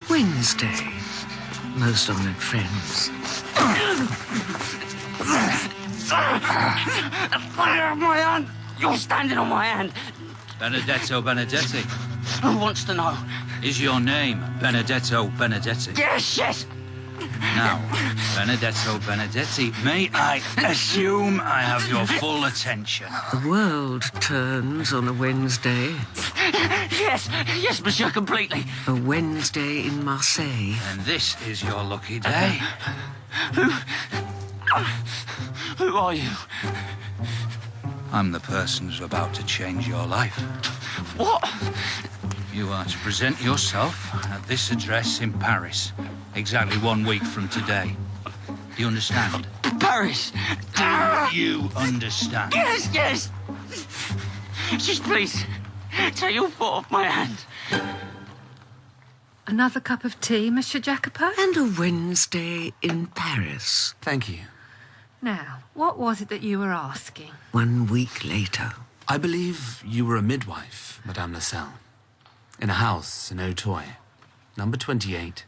Wednesday, most honoured friends. Fire on my hand! You're standing on my hand! Benedetto Benedetti. Who wants to know? Is your name Benedetto Benedetti? Yes, yes! Now, Benedetto Benedetti, may I assume I have your full attention? The world turns on a Wednesday. Yes, monsieur, completely. A Wednesday in Marseille. And this is your lucky day. Who are you? I'm the person who's about to change your life. What? You are to present yourself at this address in Paris, exactly 1 week from today. Do you understand? Paris! Do you understand? Yes! Just please, take your foot off my hand. Another cup of tea, Monsieur Jacopo? And a Wednesday in Paris. Thank you. Now, what was it that you were asking? 1 week later. I believe you were a midwife, Madame Lassalle, in a house in Auteuil, number 28,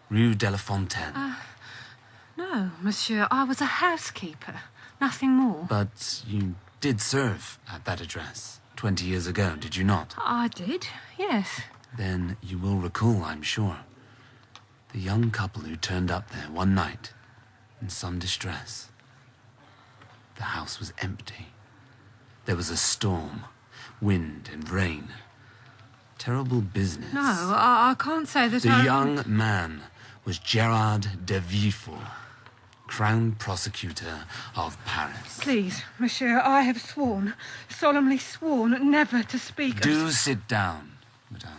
Rue de la Fontaine. No, Monsieur, I was a housekeeper. Nothing more. But you did serve at that address 20 years ago, did you not? I did, yes. Then you will recall, I'm sure, the young couple who turned up there one night in some distress. The house was empty. There was a storm, wind and rain. Terrible business. No, I can't say that The young man was Gerard de Villefort, Crown Prosecutor of Paris. Please, Monsieur, I have sworn, solemnly sworn, never to speak Do sit down, Madame.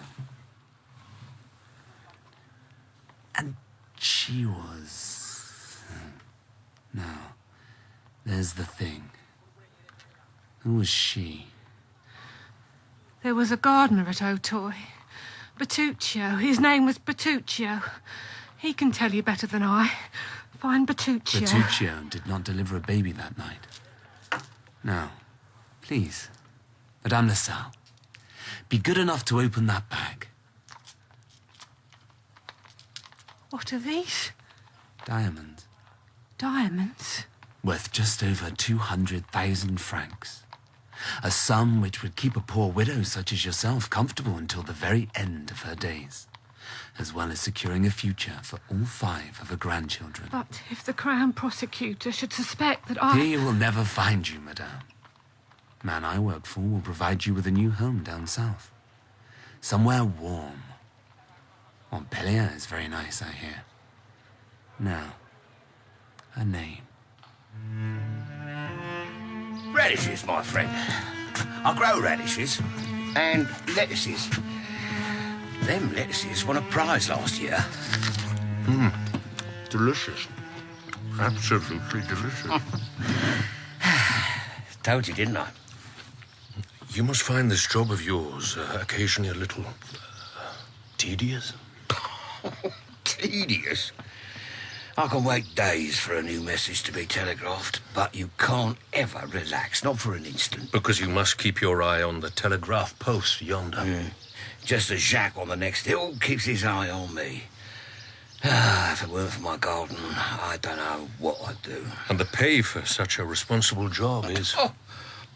And she was... Now, there's the thing. Who was she? There was a gardener at Auteuil. Bertuccio. His name was Bertuccio. He can tell you better than I. Find Bertuccio. Bertuccio did not deliver a baby that night. Now, please, Madame Lassalle, be good enough to open that bag. What are these? Diamonds. Diamonds? Worth just over 200,000 francs. A sum which would keep a poor widow such as yourself comfortable until the very end of her days, as well as securing a future for all 5 of her grandchildren. But if the Crown Prosecutor should suspect that I... He will never find you, Madame. Man I work for will provide you with a new home down south. Somewhere warm. Montpellier is very nice, I hear. Now, her name. Radishes, my friend. I grow radishes and lettuces. Them lettuces won a prize last year. Delicious. Absolutely delicious. Told you, didn't I? You must find this job of yours occasionally a little tedious. Tedious. I can wait days for a new message to be telegraphed, but you can't ever relax, not for an instant. Because you must keep your eye on the telegraph post yonder. Just as Jacques on the next hill keeps his eye on me. If it weren't for my garden, I don't know what I'd do. And the pay for such a responsible job is...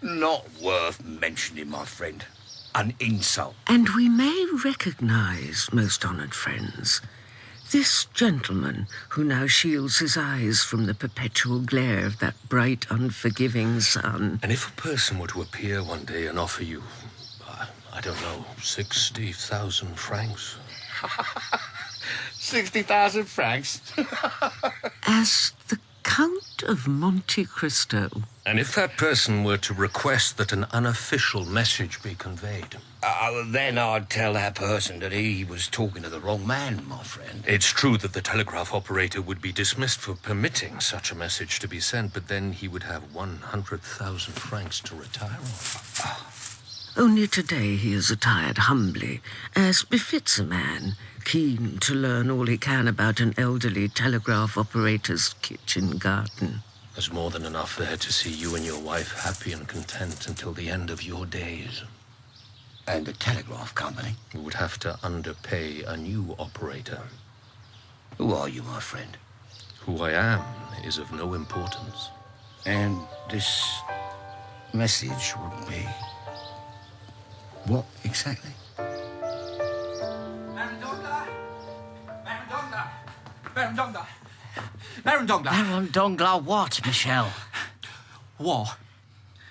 Not worth mentioning, my friend. An insult. And we may recognise, most honoured friends, this gentleman who now shields his eyes from the perpetual glare of that bright, unforgiving sun. And if a person were to appear one day and offer you, I don't know, 60,000 francs? 60,000 francs? As the Count of Monte Cristo. And if that person were to request that an unofficial message be conveyed? Then I'd tell that person that he was talking to the wrong man, my friend. It's true that the telegraph operator would be dismissed for permitting such a message to be sent, but then he would have 100,000 francs to retire on. Only today he is attired humbly, as befits a man keen to learn all he can about an elderly telegraph operator's kitchen garden. There's more than enough there to see you and your wife happy and content until the end of your days. And the telegraph company? We would have to underpay a new operator. Who are you, my friend? Who I am is of no importance. And this message would be... what exactly? Baron Donglar! Baron Donglar! Baron Donglar! Baron Donglar! Baron Donglar what, Michel? War.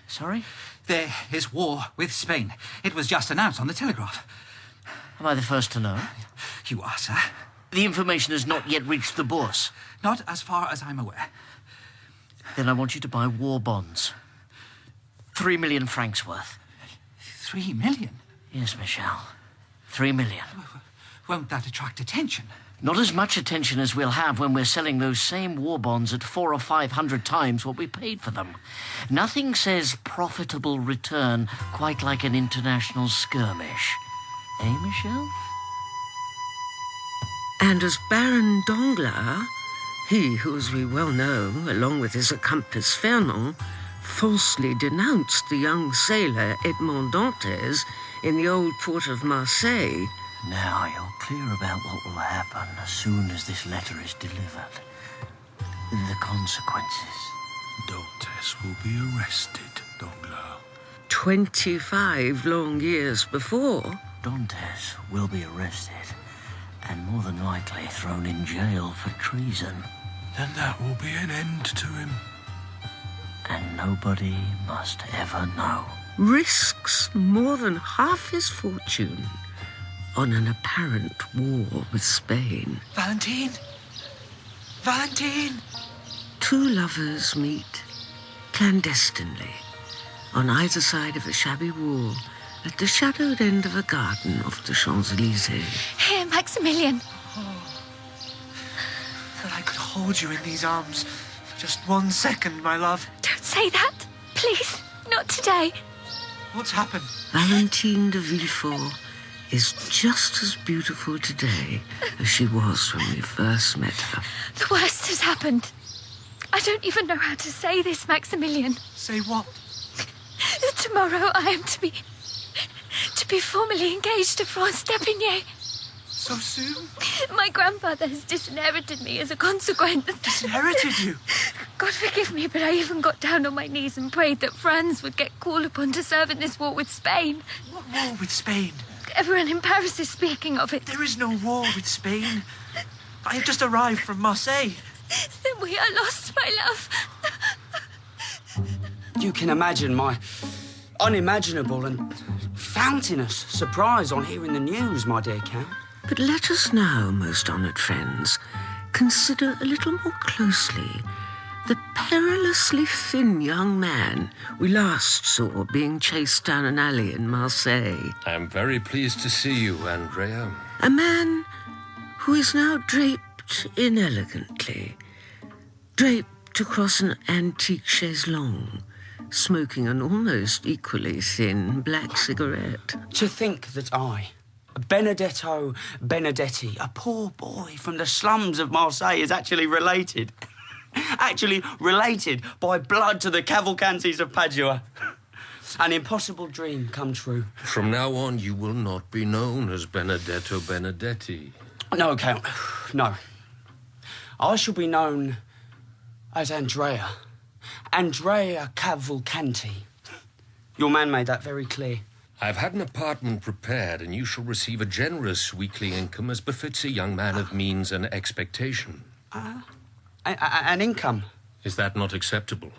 Sorry? There is war with Spain. It was just announced on the telegraph. Am I the first to know? You are, sir. The information has not yet reached the bourse. Not as far as I'm aware. Then I want you to buy war bonds. 3 million francs worth. 3 million? Yes, Michel. 3 million. Won't that attract attention? Not as much attention as we'll have when we're selling those same war bonds at 400 or 500 times what we paid for them. Nothing says profitable return quite like an international skirmish. Eh, Michel? And as Baron Donglar, he who, as we well know, along with his accomplice Fernand, falsely denounced the young sailor Edmond Dantès in the old port of Marseille. Now you're clear about what will happen as soon as this letter is delivered. The consequences. Dantès will be arrested, Donglar. 25 long years before. Dantès will be arrested and more than likely thrown in jail for treason. Then that will be an end to him. And nobody must ever know. Risks more than half his fortune on an apparent war with Spain. Valentine! Valentine! Two lovers meet clandestinely on either side of a shabby wall at the shadowed end of a garden off the Champs-Élysées. Here, Maximilian. That I could hold you in these arms for just 1 second, my love. Don't say that. Please, not today. What's happened? Valentine de Villefort is just as beautiful today as she was when we first met her. The worst has happened. I don't even know how to say this, Maximilian. Say what? Tomorrow I am to be formally engaged to France d'Epinay. So soon? My grandfather has disinherited me as a consequence. Disinherited you? God forgive me, but I even got down on my knees and prayed that Franz would get called upon to serve in this war with Spain. What war with Spain? Everyone in Paris is speaking of it. There is no war with Spain. I have just arrived from Marseille. Then we are lost, my love. You can imagine my unimaginable and fountainous surprise on hearing the news, my dear Count. But let us now, most honoured friends, consider a little more closely the perilously thin young man we last saw being chased down an alley in Marseille. I am very pleased to see you, Andrea. A man who is now draped inelegantly, draped across an antique chaise longue, smoking an almost equally thin black cigarette. To think that I, Benedetto Benedetti, a poor boy from the slums of Marseille, is actually related. Actually related by blood to the Cavalcantis of Padua. An impossible dream come true. From now on, you will not be known as Benedetto Benedetti. No, Count, no. I shall be known as Andrea. Andrea Cavalcanti. Your man made that very clear. I've had an apartment prepared, and you shall receive a generous weekly income as befits a young man of means and expectation. An income? Is that not acceptable?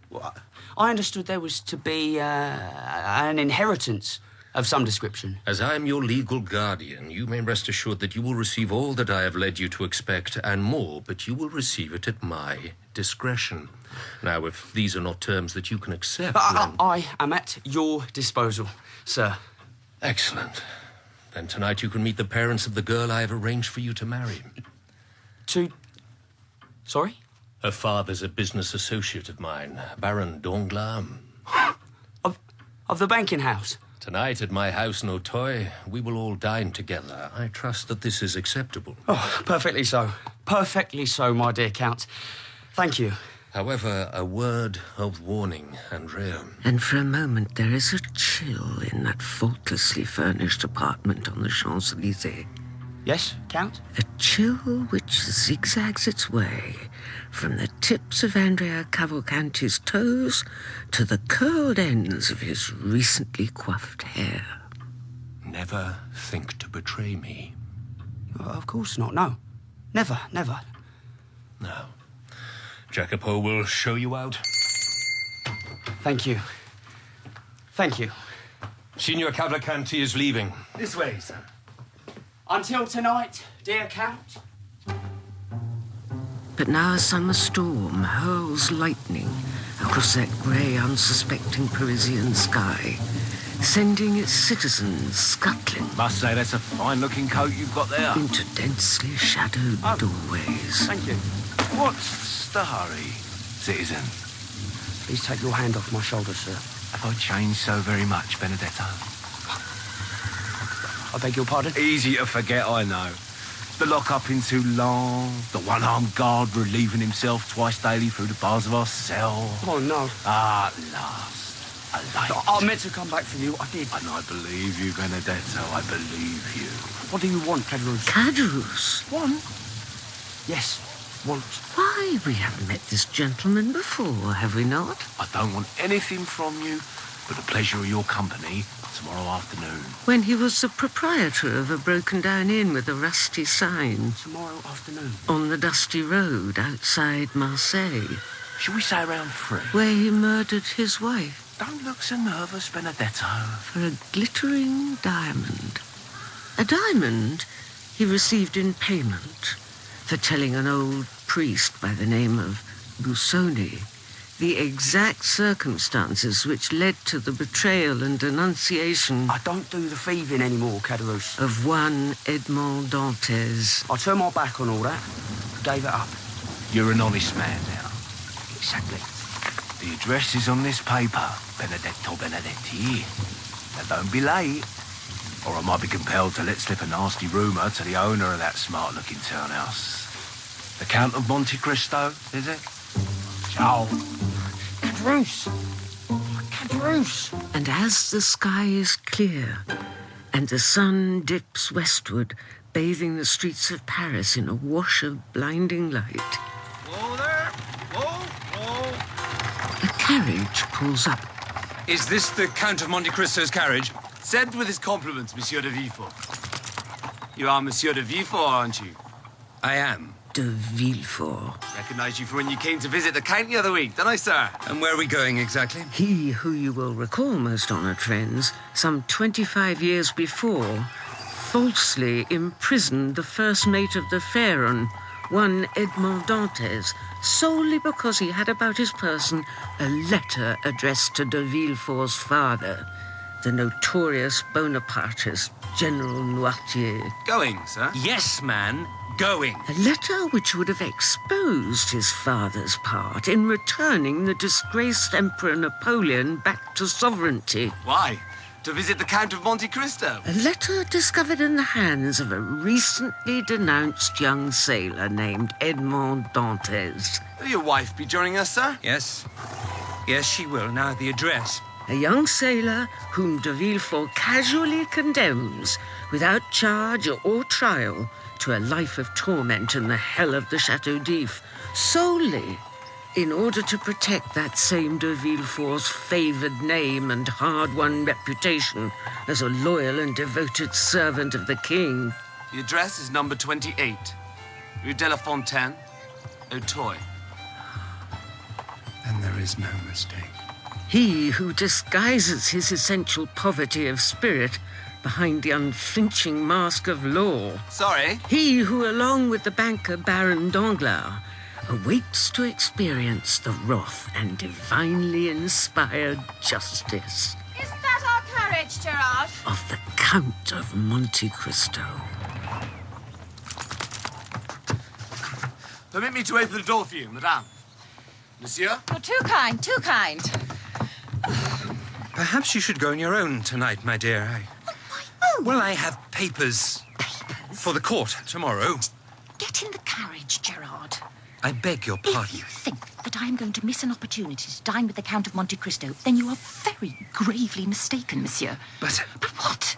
Well, I understood there was to be an inheritance of some description. As I am your legal guardian, you may rest assured that you will receive all that I have led you to expect and more, but you will receive it at my discretion. Now, if these are not terms that you can accept, then... I am at your disposal, sir. Excellent. Then tonight you can meet the parents of the girl I have arranged for you to marry. Sorry? Her father's a business associate of mine, Baron Donglar. Of the banking house? Tonight at my house in Auteuil, we will all dine together. I trust that this is acceptable. Oh, perfectly so. Perfectly so, my dear Count. Thank you. However, a word of warning, Andrea. And for a moment there is a chill in that faultlessly furnished apartment on the Champs-Élysées. Yes, Count? A chill which zigzags its way from the tips of Andrea Cavalcanti's toes to the curled ends of his recently coiffed hair. Never think to betray me. Of course not, no. Never, never. No. Jacopo will show you out. Thank you. Thank you. Signor Cavalcanti is leaving. This way, sir. Until tonight, dear Count. But now a summer storm hurls lightning across that grey, unsuspecting Parisian sky, sending its citizens scuttling. Must say that's a fine-looking coat you've got there. Into densely shadowed doorways. Thank you. What's the hurry, citizen? Please take your hand off my shoulder, sir. Have I changed so very much, Benedetto? I beg your pardon? Easy to forget, I know. The lock-up in Toulon, the one-armed guard relieving himself twice daily through the bars of our cell. Oh, no. Ah, at last. A light. I meant to come back for you. I did. And I believe you, Benedetto. I believe you. What do you want, Cadrus? Cadrus? Want? Yes, want. Why, we haven't met this gentleman before, have we not? I don't want anything from you but the pleasure of your company tomorrow afternoon. When he was the proprietor of a broken-down inn with a rusty sign. Tomorrow afternoon? On the dusty road outside Marseille. Shall we say around 3? Where he murdered his wife. Don't look so nervous, Benedetto. For a glittering diamond. A diamond he received in payment for telling an old priest by the name of Busoni the exact circumstances which led to the betrayal and denunciation... I don't do the thieving anymore, Cadrus. ...of one Edmond Dantès. I turned my back on all that. Gave it up. You're an honest man now. Exactly. The address is on this paper, Benedetto Benedetti. Now don't be late, or I might be compelled to let slip a nasty rumour to the owner of that smart-looking townhouse. The Count of Monte Cristo, is it? Ciao. Cadrus! Cadrus! And as the sky is clear and the sun dips westward, bathing the streets of Paris in a wash of blinding light... Whoa there! Whoa, whoa! A carriage pulls up. Is this the Count of Monte Cristo's carriage? Sent with his compliments, Monsieur de Villefort. You are Monsieur de Villefort, aren't you? I am. De Villefort. Recognized you from when you came to visit the Count the other week, didn't I, sir? And where are we going exactly? He who you will recall, most honoured friends, some 25 years before, falsely imprisoned the first mate of the Pharaon, one Edmond Dantès, solely because he had about his person a letter addressed to de Villefort's father, the notorious Bonapartist General Noirtier. Going, sir? Yes, man. Going. A letter which would have exposed his father's part in returning the disgraced Emperor Napoleon back to sovereignty. Why? To visit the Count of Monte Cristo? A letter discovered in the hands of a recently denounced young sailor named Edmond Dantès. Will your wife be joining us, sir? Yes. Yes, she will. Now, the address. A young sailor whom de Villefort casually condemns, without charge or trial, to a life of torment in the hell of the Chateau d'If, solely in order to protect that same de Villefort's favoured name and hard-won reputation as a loyal and devoted servant of the king. The address is number 28, Rue de la Fontaine, Auteuil. And there is no mistake. He who disguises his essential poverty of spirit behind the unflinching mask of law. Sorry? He who, along with the banker Baron Danglars, awaits to experience the wrath and divinely inspired justice Isn't that our carriage, Gerard? of the Count of Monte Cristo. Permit me to open the door for you, madame. Monsieur? You're too kind, too kind. Perhaps you should go on your own tonight, my dear. Well, I have papers. For the court tomorrow. Get in the carriage, Gerard. I beg your pardon. If you think that I am going to miss an opportunity to dine with the Count of Monte Cristo, then you are very gravely mistaken, monsieur. But what?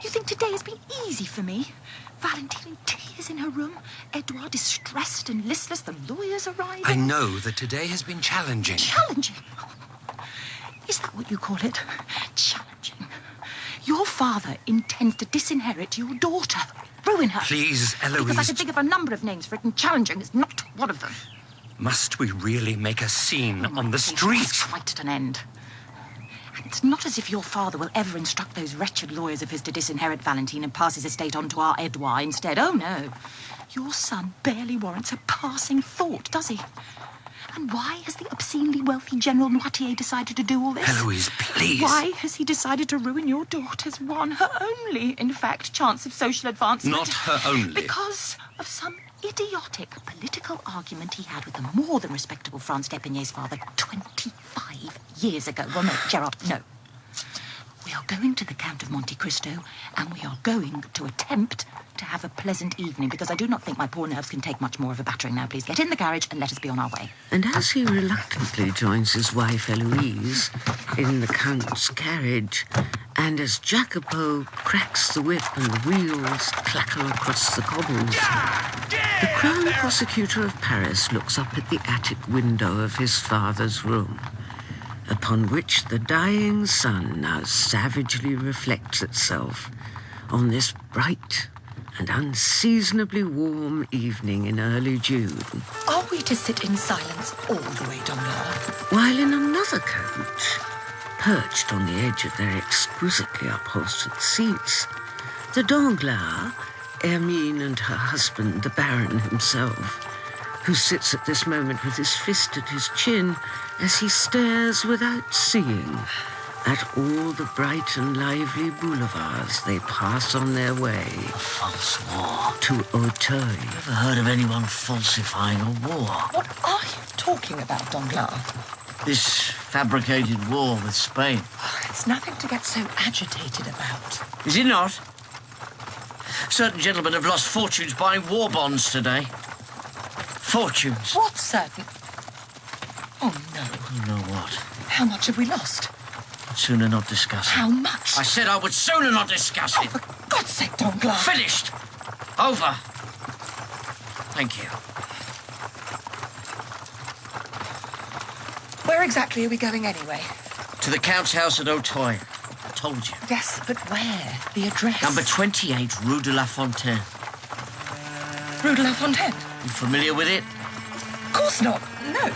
You think today has been easy for me? Valentine in tears in her room, Edouard distressed and listless, the lawyers arriving. I know that today has been challenging. Challenging? Is that what you call it? Challenging. Your father intends to disinherit your daughter. Ruin her. Please, Eloise. Because I can think of a number of names for it, and challenging is not one of them. Must we really make a scene on the street? It's quite at an end. And it's not as if your father will ever instruct those wretched lawyers of his to disinherit Valentine and pass his estate on to our Edouard instead. Oh, no. Your son barely warrants a passing thought, does he? And why has the obscenely wealthy General Noirtier decided to do all this? Eloise, please. Why has he decided to ruin your daughter's one, her only, in fact, chance of social advancement? Not her only. Because of some idiotic political argument he had with the more than respectable Franz d'Epinay's father 25 years ago. Well, no, Gerard, no. We are going to the Count of Monte Cristo, and we are going to attempt to have a pleasant evening, because I do not think my poor nerves can take much more of a battering now. Please get in the carriage and let us be on our way. And as he reluctantly joins his wife Eloise in the Count's carriage, and as Jacopo cracks the whip and the wheels clatter across the cobbles, the Crown Prosecutor of Paris looks up at the attic window of his father's room, upon which the dying sun now savagely reflects itself on this bright and unseasonably warm evening in early June. Are we to sit in silence all the way, Danglars? While in another coach, perched on the edge of their exquisitely upholstered seats, the Danglars, Hermine and her husband, the Baron himself, who sits at this moment with his fist at his chin as he stares without seeing at all the bright and lively boulevards they pass on their way. A false war. To Auteuil. Never heard of anyone falsifying a war. What are you talking about, Danglars? This fabricated war with Spain. It's nothing to get so agitated about. Is it not? Certain gentlemen have lost fortunes buying war bonds today. Fortunes. What certain? Oh, no. You know what? How much have we lost? I'd sooner not discuss it. How much? I said I would sooner not discuss it. For God's sake, Danglars. Finished. Over. Thank you. Where exactly are we going anyway? To the Count's house at Auteuil. I told you. Yes, but where? The address? Number 28, Rue de la Fontaine. Rue de la Fontaine? You familiar with it? Of course not. No.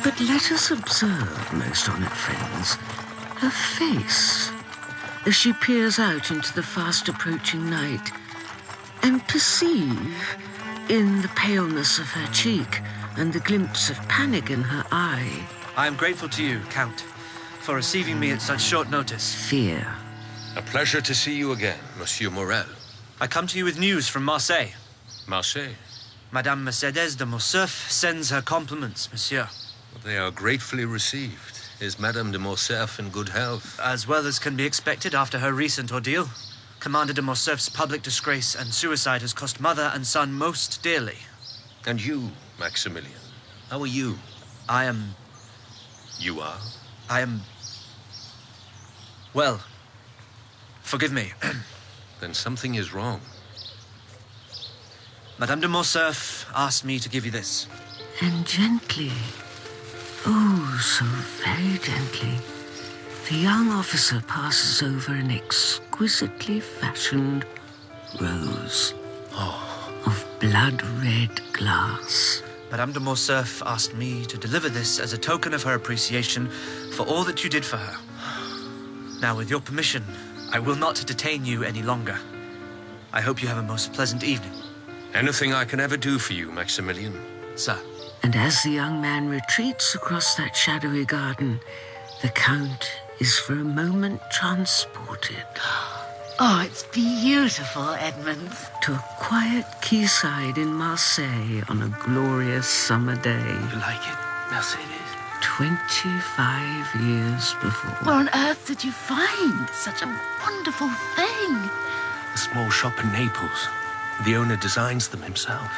But let us observe, most honoured friends, her face as she peers out into the fast-approaching night, and perceive, in the paleness of her cheek and the glimpse of panic in her eye, I am grateful to you, Count, for receiving me at such short notice. Fear. A pleasure to see you again, Monsieur Morel. I come to you with news from Marseille. Marseille? Madame Mercedes de Morcerf sends her compliments, monsieur. They are gratefully received. Is Madame de Morcerf in good health? As well as can be expected after her recent ordeal. Commander de Morcerf's public disgrace and suicide has cost mother and son most dearly. And you, Maximilian, how are you? I am... You are? I am... Well, forgive me. Then something is wrong. Madame de Morcerf asked me to give you this. And gently, oh, so very gently, the young officer passes over an exquisitely fashioned rose of blood-red glass. Madame de Morcerf asked me to deliver this as a token of her appreciation for all that you did for her. Now, with your permission, I will not detain you any longer. I hope you have a most pleasant evening. Anything I can ever do for you, Maximilian? Sir. And as the young man retreats across that shadowy garden, the Count is for a moment transported. Oh, it's beautiful, Edmond. To a quiet quayside in Marseille on a glorious summer day. You like it, Mercedes? 25 years before. Where on earth did you find such a wonderful thing? A small shop in Naples. The owner designs them himself.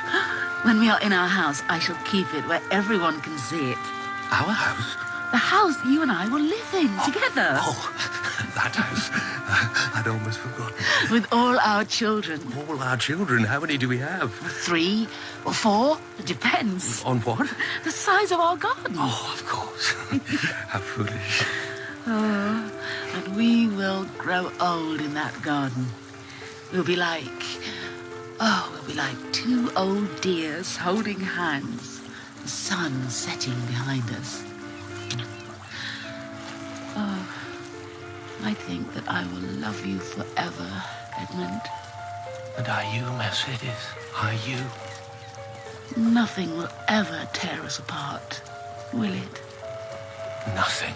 When we are in our house, I shall keep it where everyone can see it. Our house? The house you and I will live in together. Oh, that house. I'd almost forgotten. With all our children. All our children? How many do we have? 3 or 4. It depends. On what? The size of our garden. Oh, of course. How foolish. Oh, and we will grow old in that garden. We'll be like 2 old deers holding hands, the sun setting behind us. Oh, I think that I will love you forever, Edmond. And are you, Mercedes? Are you? Nothing will ever tear us apart, will it? Nothing.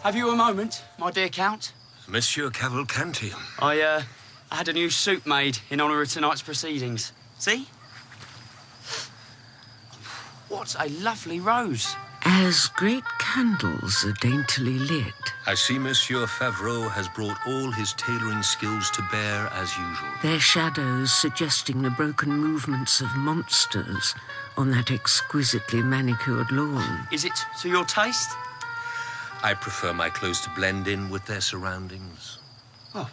Have you a moment, my dear Count? Monsieur Cavalcanti. I had a new suit made in honour of tonight's proceedings. See? What a lovely rose. As great candles are daintily lit. I see Monsieur Favreau has brought all his tailoring skills to bear as usual. Their shadows suggesting the broken movements of monsters on that exquisitely manicured lawn. Is it to your taste? I prefer my clothes to blend in with their surroundings. Oh,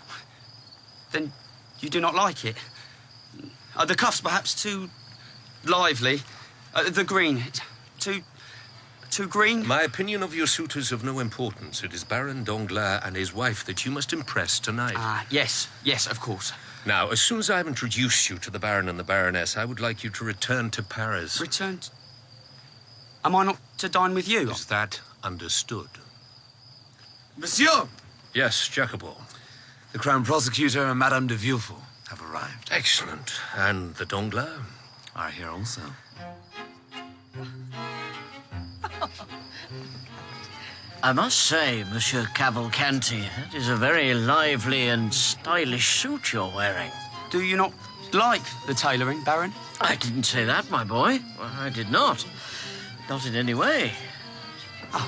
then you do not like it? Are the cuffs perhaps too lively? The green, too green? My opinion of your suit is of no importance. It is Baron Danglars and his wife that you must impress tonight. Ah, yes, of course. Now, as soon as I've introduced you to the Baron and the Baroness, I would like you to return to Paris. Return to... Am I not to dine with you? Is that understood? Monsieur! Yes, Jacopo. The Crown Prosecutor and Madame de Villefort have arrived. Excellent. And the Danglars are here also. I must say, Monsieur Cavalcanti, that is a very lively and stylish suit you're wearing. Do you not like the tailoring, Baron? I didn't say that, my boy. I did not. Not in any way. Oh,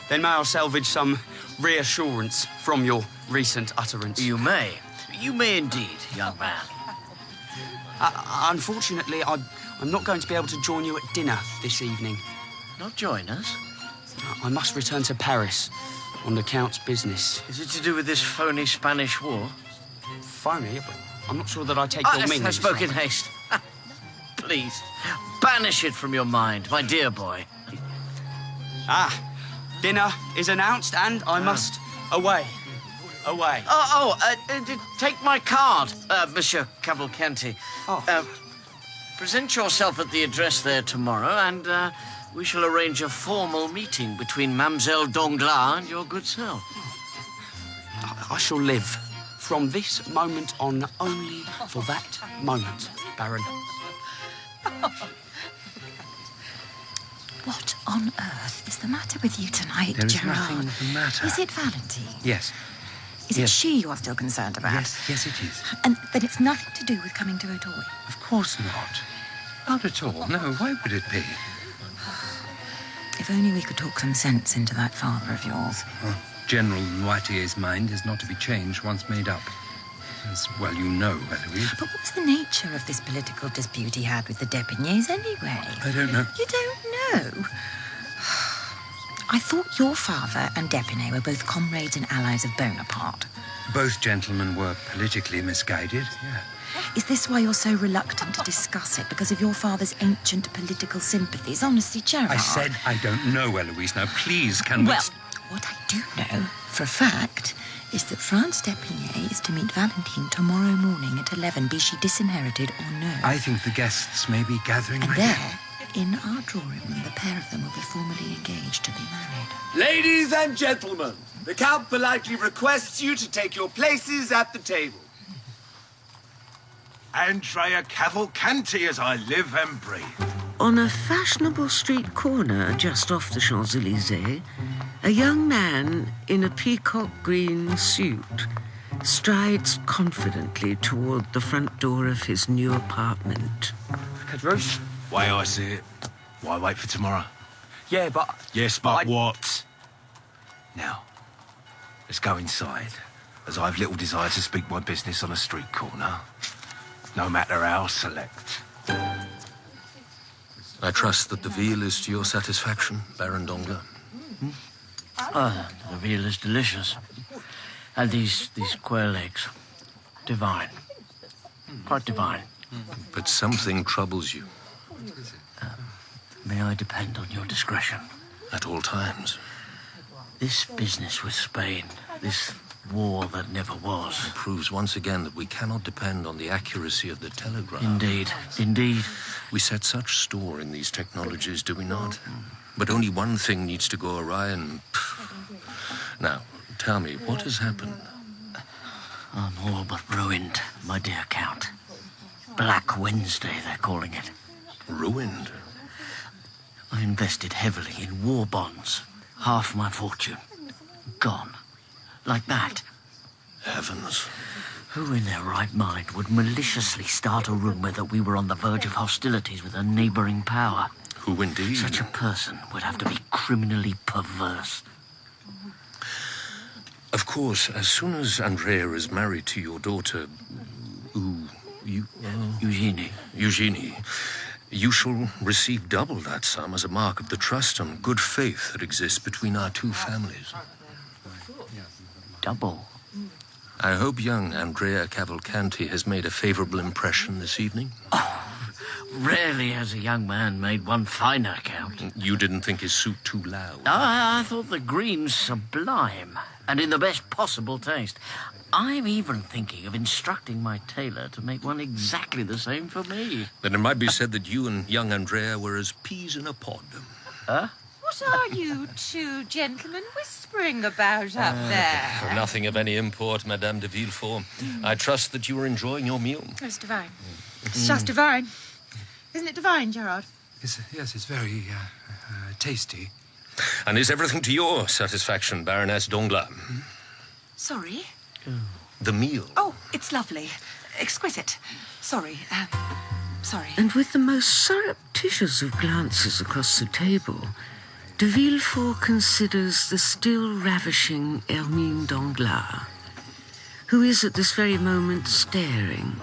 then may I salvage some reassurance from your recent utterance? You may. You may indeed, young man. Unfortunately, I'm not going to be able to join you at dinner this evening. Not join us? I must return to Paris on the Count's business. Is it to do with this phony Spanish war? Phony? But I'm not sure that I take your meaning. I spoke in haste. Please, banish it from your mind, my dear boy. Dinner is announced and I must away. Away. Take my card, Monsieur Cavalcanti. Present yourself at the address there tomorrow and we shall arrange a formal meeting between Mademoiselle Danglars and your good self. I shall live from this moment on only for that moment, Baron. What on earth is the matter with you tonight, There is Gerard? nothing the matter. Is it Valentine? Yes. Is it she you are still concerned about? Yes, it is. And then it's nothing to do with coming to Auteuil? Of course not. Not at all. No, why would it be? If only we could talk some sense into that father of yours. General Noirtier's mind is not to be changed once made up. As well you know, Eloise. But what was the nature of this political dispute he had with the Depiniers anyway? I don't know. You don't know? I thought your father and Depinay were both comrades and allies of Bonaparte. Both gentlemen were politically misguided, yeah. Is this why you're so reluctant to discuss it? Because of your father's ancient political sympathies? Honestly, Gerard. I said I don't know, Eloise. Now, please, can we... Well, what I do know, for a fact, is that France Depinier is to meet Valentine tomorrow morning at 11, be she disinherited or no. I think the guests may be gathering... And there, in our drawing room, the pair of them will be formally engaged to be married. Ladies and gentlemen, the Count politely requests you to take your places at the table. Andrea Cavalcanti as I live and breathe. On a fashionable street corner just off the Champs-Élysées, a young man in a peacock green suit strides confidently toward the front door of his new apartment. Caderousse? Way I see it. Why wait for tomorrow? Yeah, but... Yes, but what? Now, let's go inside, as I've little desire to speak my business on a street corner, no matter how select. I trust that the veal is to your satisfaction, Baron Dongla. The veal is delicious. And these quail eggs. Divine. Quite divine. But something troubles you. May I depend on your discretion? At all times. This business with Spain, this war that never was. It proves once again that we cannot depend on the accuracy of the telegraph. Indeed, indeed. We set such store in these technologies, do we not? But only one thing needs to go awry and... Now, tell me, what has happened? I'm all but ruined, my dear Count. Black Wednesday, they're calling it. Ruined? I invested heavily in war bonds. Half my fortune. Gone. Like that. Heavens. Who in their right mind would maliciously start a rumour that we were on the verge of hostilities with a neighbouring power? Who indeed? Such a person would have to be criminally perverse. Of course, as soon as Andrea is married to your daughter... Eugenie, you shall receive double that sum as a mark of the trust and good faith that exists between our two families. Double? I hope young Andrea Cavalcanti has made a favourable impression this evening. Oh, rarely has a young man made one finer, Count. You didn't think his suit too loud? I thought the green sublime, and in the best possible taste. I'm even thinking of instructing my tailor to make one exactly the same for me. Then it might be said that you and young Andrea were as peas in a pod. Huh? What are you two gentlemen whispering about up there? Nothing of any import, Madame de Villefort. I trust that you are enjoying your meal. It's divine. It's just divine. Isn't it divine, Gerard? Yes, it's very tasty. And is everything to your satisfaction, Baroness Dongla? Sorry? The meal. Oh, it's lovely. Exquisite. Sorry. Sorry. And with the most surreptitious of glances across the table, de Villefort considers the still ravishing Hermine Danglars, who is at this very moment staring,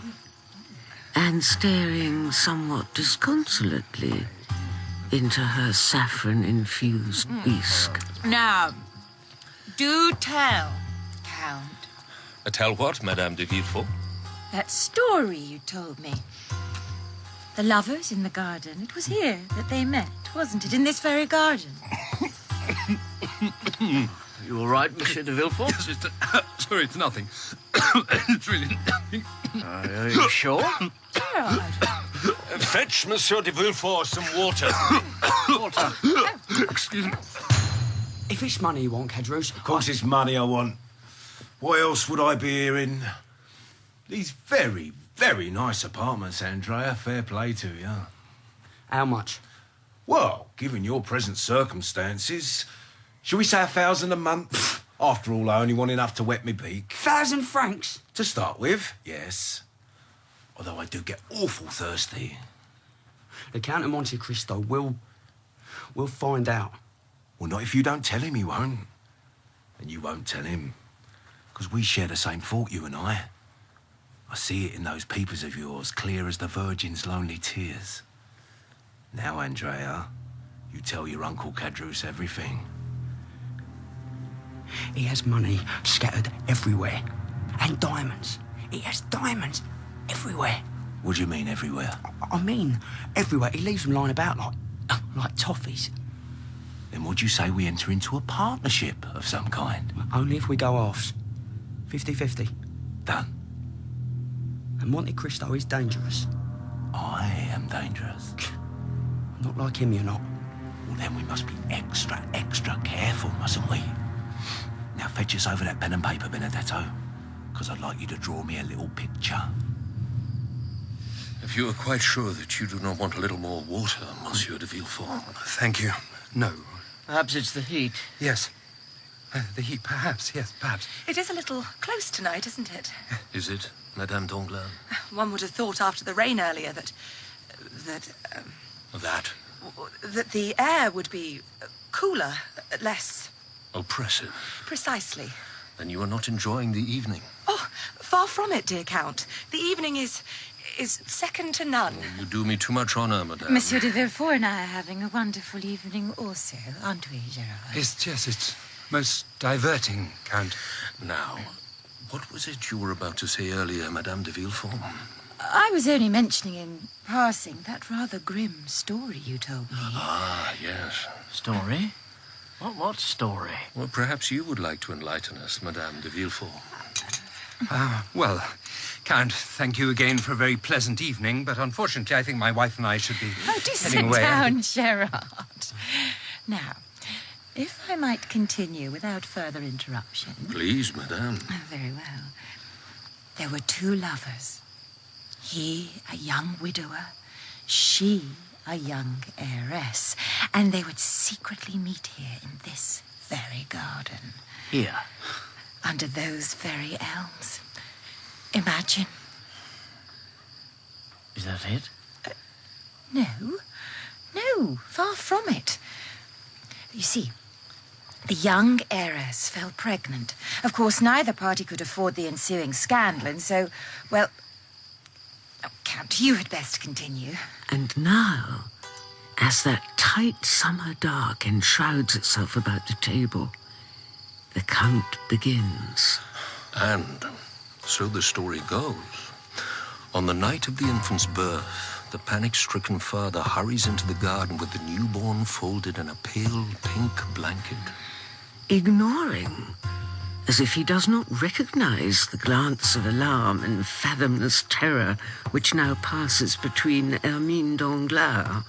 and staring somewhat disconsolately into her saffron-infused bisque. Now, do tell, Count. Tell what, Madame de Villefort? That story you told me. The lovers in the garden. It was here that they met, wasn't it? In this very garden. You all right, Monsieur de Villefort? Yes, sorry, it's nothing. It's really nothing. Are you sure? Gerard. Fetch Monsieur de Villefort some water. Water. Excuse me. If it's money you want, Cadrus... Of course it's money I want. What else would I be here in? These very, very nice apartments, Andrea. Fair play to you. How much? Well, given your present circumstances, shall we say 1,000 a month? After all, I only want enough to wet me beak. 1,000 francs? To start with, yes. Although I do get awful thirsty. The Count of Monte Cristo will find out. Well, not if you don't tell him, he won't. And you won't tell him. Because we share the same thought, you and I. I see it in those peepers of yours, clear as the Virgin's lonely tears. Now, Andrea, you tell your Uncle Cadrus everything. He has money scattered everywhere. And diamonds. He has diamonds everywhere. What do you mean, everywhere? I mean, everywhere. He leaves them lying about like toffees. Then would you say we enter into a partnership of some kind? Only if we go halves. 50-50. Done. And Monte Cristo is dangerous. I am dangerous. Not like him, you're not. Well, then we must be extra, extra careful, mustn't we? Now fetch us over that pen and paper, Benedetto, because I'd like you to draw me a little picture. If you are quite sure that you do not want a little more water, Monsieur de Villefort. Thank you. No. Perhaps it's the heat. Yes. The heat, perhaps, yes, perhaps. It is a little close tonight, isn't it? Is it, Madame Danglars? One would have thought after the rain earlier that the air would be cooler, less... Oppressive. Precisely. Then you are not enjoying the evening. Oh, far from it, dear Count. The evening is is second to none. You do me too much honor, madame. Monsieur de Villefort and I are having a wonderful evening also, aren't we, Gerard? Yes, it's most diverting, Count. Now, what was it you were about to say earlier, Madame de Villefort? I was only mentioning in passing that rather grim story you told me. Ah, yes. Story? What story? Well, perhaps you would like to enlighten us, Madame de Villefort. Well, Count, thank you again for a very pleasant evening, but unfortunately I think my wife and I should be Oh, do sit heading away. down, Gerard. Now, if I might continue without further interruption. Please, madame. Oh, very well. There were two lovers. He, a young widower, she, a young heiress, and they would secretly meet here in this very garden. Here? Under those very elms. Imagine. Is that it? No, far from it. You see, the young heiress fell pregnant. Of course, neither party could afford the ensuing scandal, and so, well... Oh, Count, you had best continue. And now, as that tight summer dark enshrouds itself about the table, the Count begins. And so the story goes. On the night of the infant's birth, the panic-stricken father hurries into the garden with the newborn folded in a pale pink blanket. Ignoring, as if he does not recognize the glance of alarm and fathomless terror which now passes between Hermine Danglars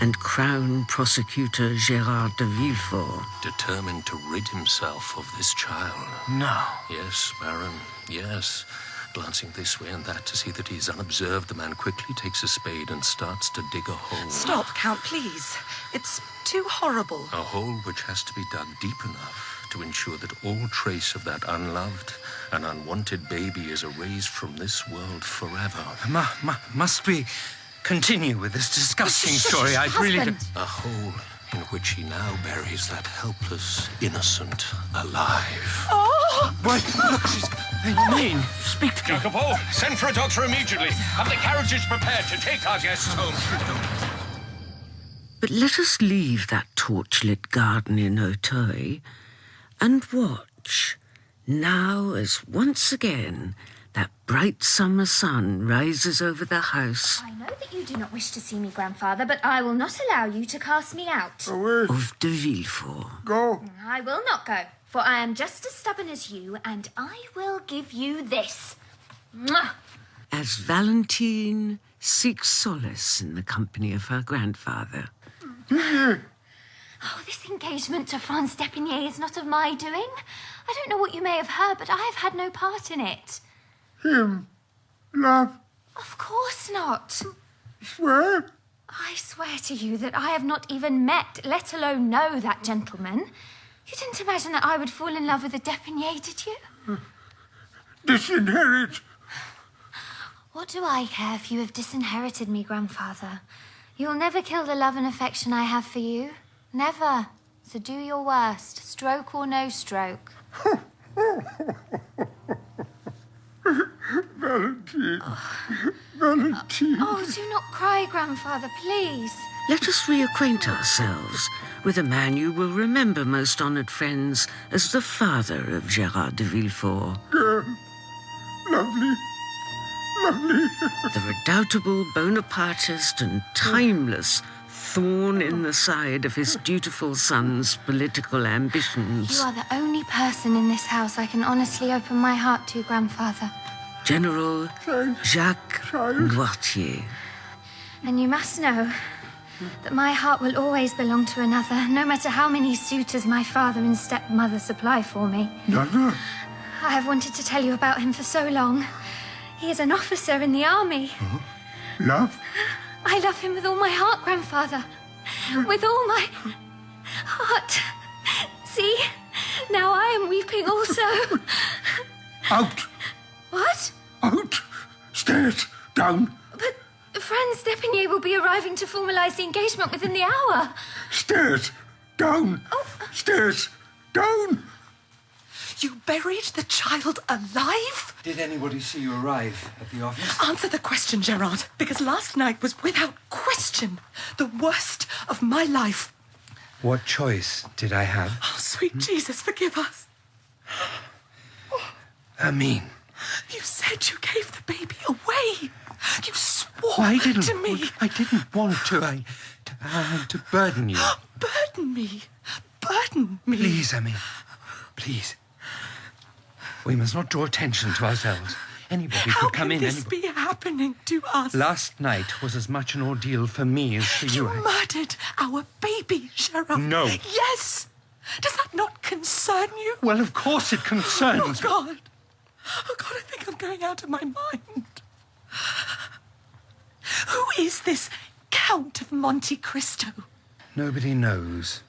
and Crown Prosecutor Gérard de Villefort. Determined to rid himself of this child. No. Yes, Baron, yes. Glancing this way and that to see that he is unobserved, the man quickly takes a spade and starts to dig a hole. Stop, Count, please. It's too horrible. A hole which has to be dug deep enough to ensure that all trace of that unloved and unwanted baby is erased from this world forever. Must we continue with this disgusting story? I'd really... A hole in which he now buries that helpless innocent alive. Oh! What? Look, she's... Hermine, speak to Jacopo, send for a doctor immediately. Have the carriages prepared to take our guests home. But let us leave that torchlit garden in Auteuil and watch, now as once again that bright summer sun rises over the house I know that you do not wish to see me, Grandfather, but I will not allow you to cast me out. of de Villefort. Go. I will not go, for I am just as stubborn as you, and I will give you this. Mwah! As Valentine seeks solace in the company of her grandfather. Oh, this engagement to Franz d'Epinay is not of my doing. I don't know what you may have heard, but I have had no part in it. Him. Love. Of course not. Swear. I swear to you that I have not even met, let alone know that gentleman. You didn't imagine that I would fall in love with a d'Epinay, did you? Disinherit. What do I care if you have disinherited me, Grandfather? You'll never kill the love and affection I have for you. Never. So do your worst, stroke or no stroke. Valentine. Valentine. Oh, do not cry, Grandfather, please. Let us reacquaint ourselves with a man you will remember, most honoured friends, as the father of Gérard de Villefort. Girl. Lovely. Lovely. The redoubtable Bonapartist and timeless thorn in the side of his dutiful son's political ambitions. You are the only person in this house I can honestly open my heart to, Grandfather. General Jacques Noirtier. And you must know that my heart will always belong to another, no matter how many suitors my father and stepmother supply for me. Another? I have wanted to tell you about him for so long. He is an officer in the army. Love? I love him with all my heart, Grandfather. With all my heart. See? Now I am weeping also. Out. What? Out. Stairs. Down. But Franz d'Epinay will be arriving to formalise the engagement within the hour. Stairs. Down. Oh. Stairs. Down. You buried the child alive? Did anybody see you arrive at the office? Answer the question, Gerard, because last night was without question the worst of my life. What choice did I have? Oh, sweet Jesus, forgive us. Amin. You said you gave the baby away. You swore I didn't. to me. I didn't want to. To burden you. Burden me. Burden me. Please, Amin. Please. We must not draw attention to ourselves. Anybody could come in. How can this be happening to us? Last night was as much an ordeal for me as for you. You murdered our baby, Gerard. No. Yes. Does that not concern you? Well, of course it concerns me. Oh, God, I think I'm going out of my mind. Who is this Count of Monte Cristo? Nobody knows.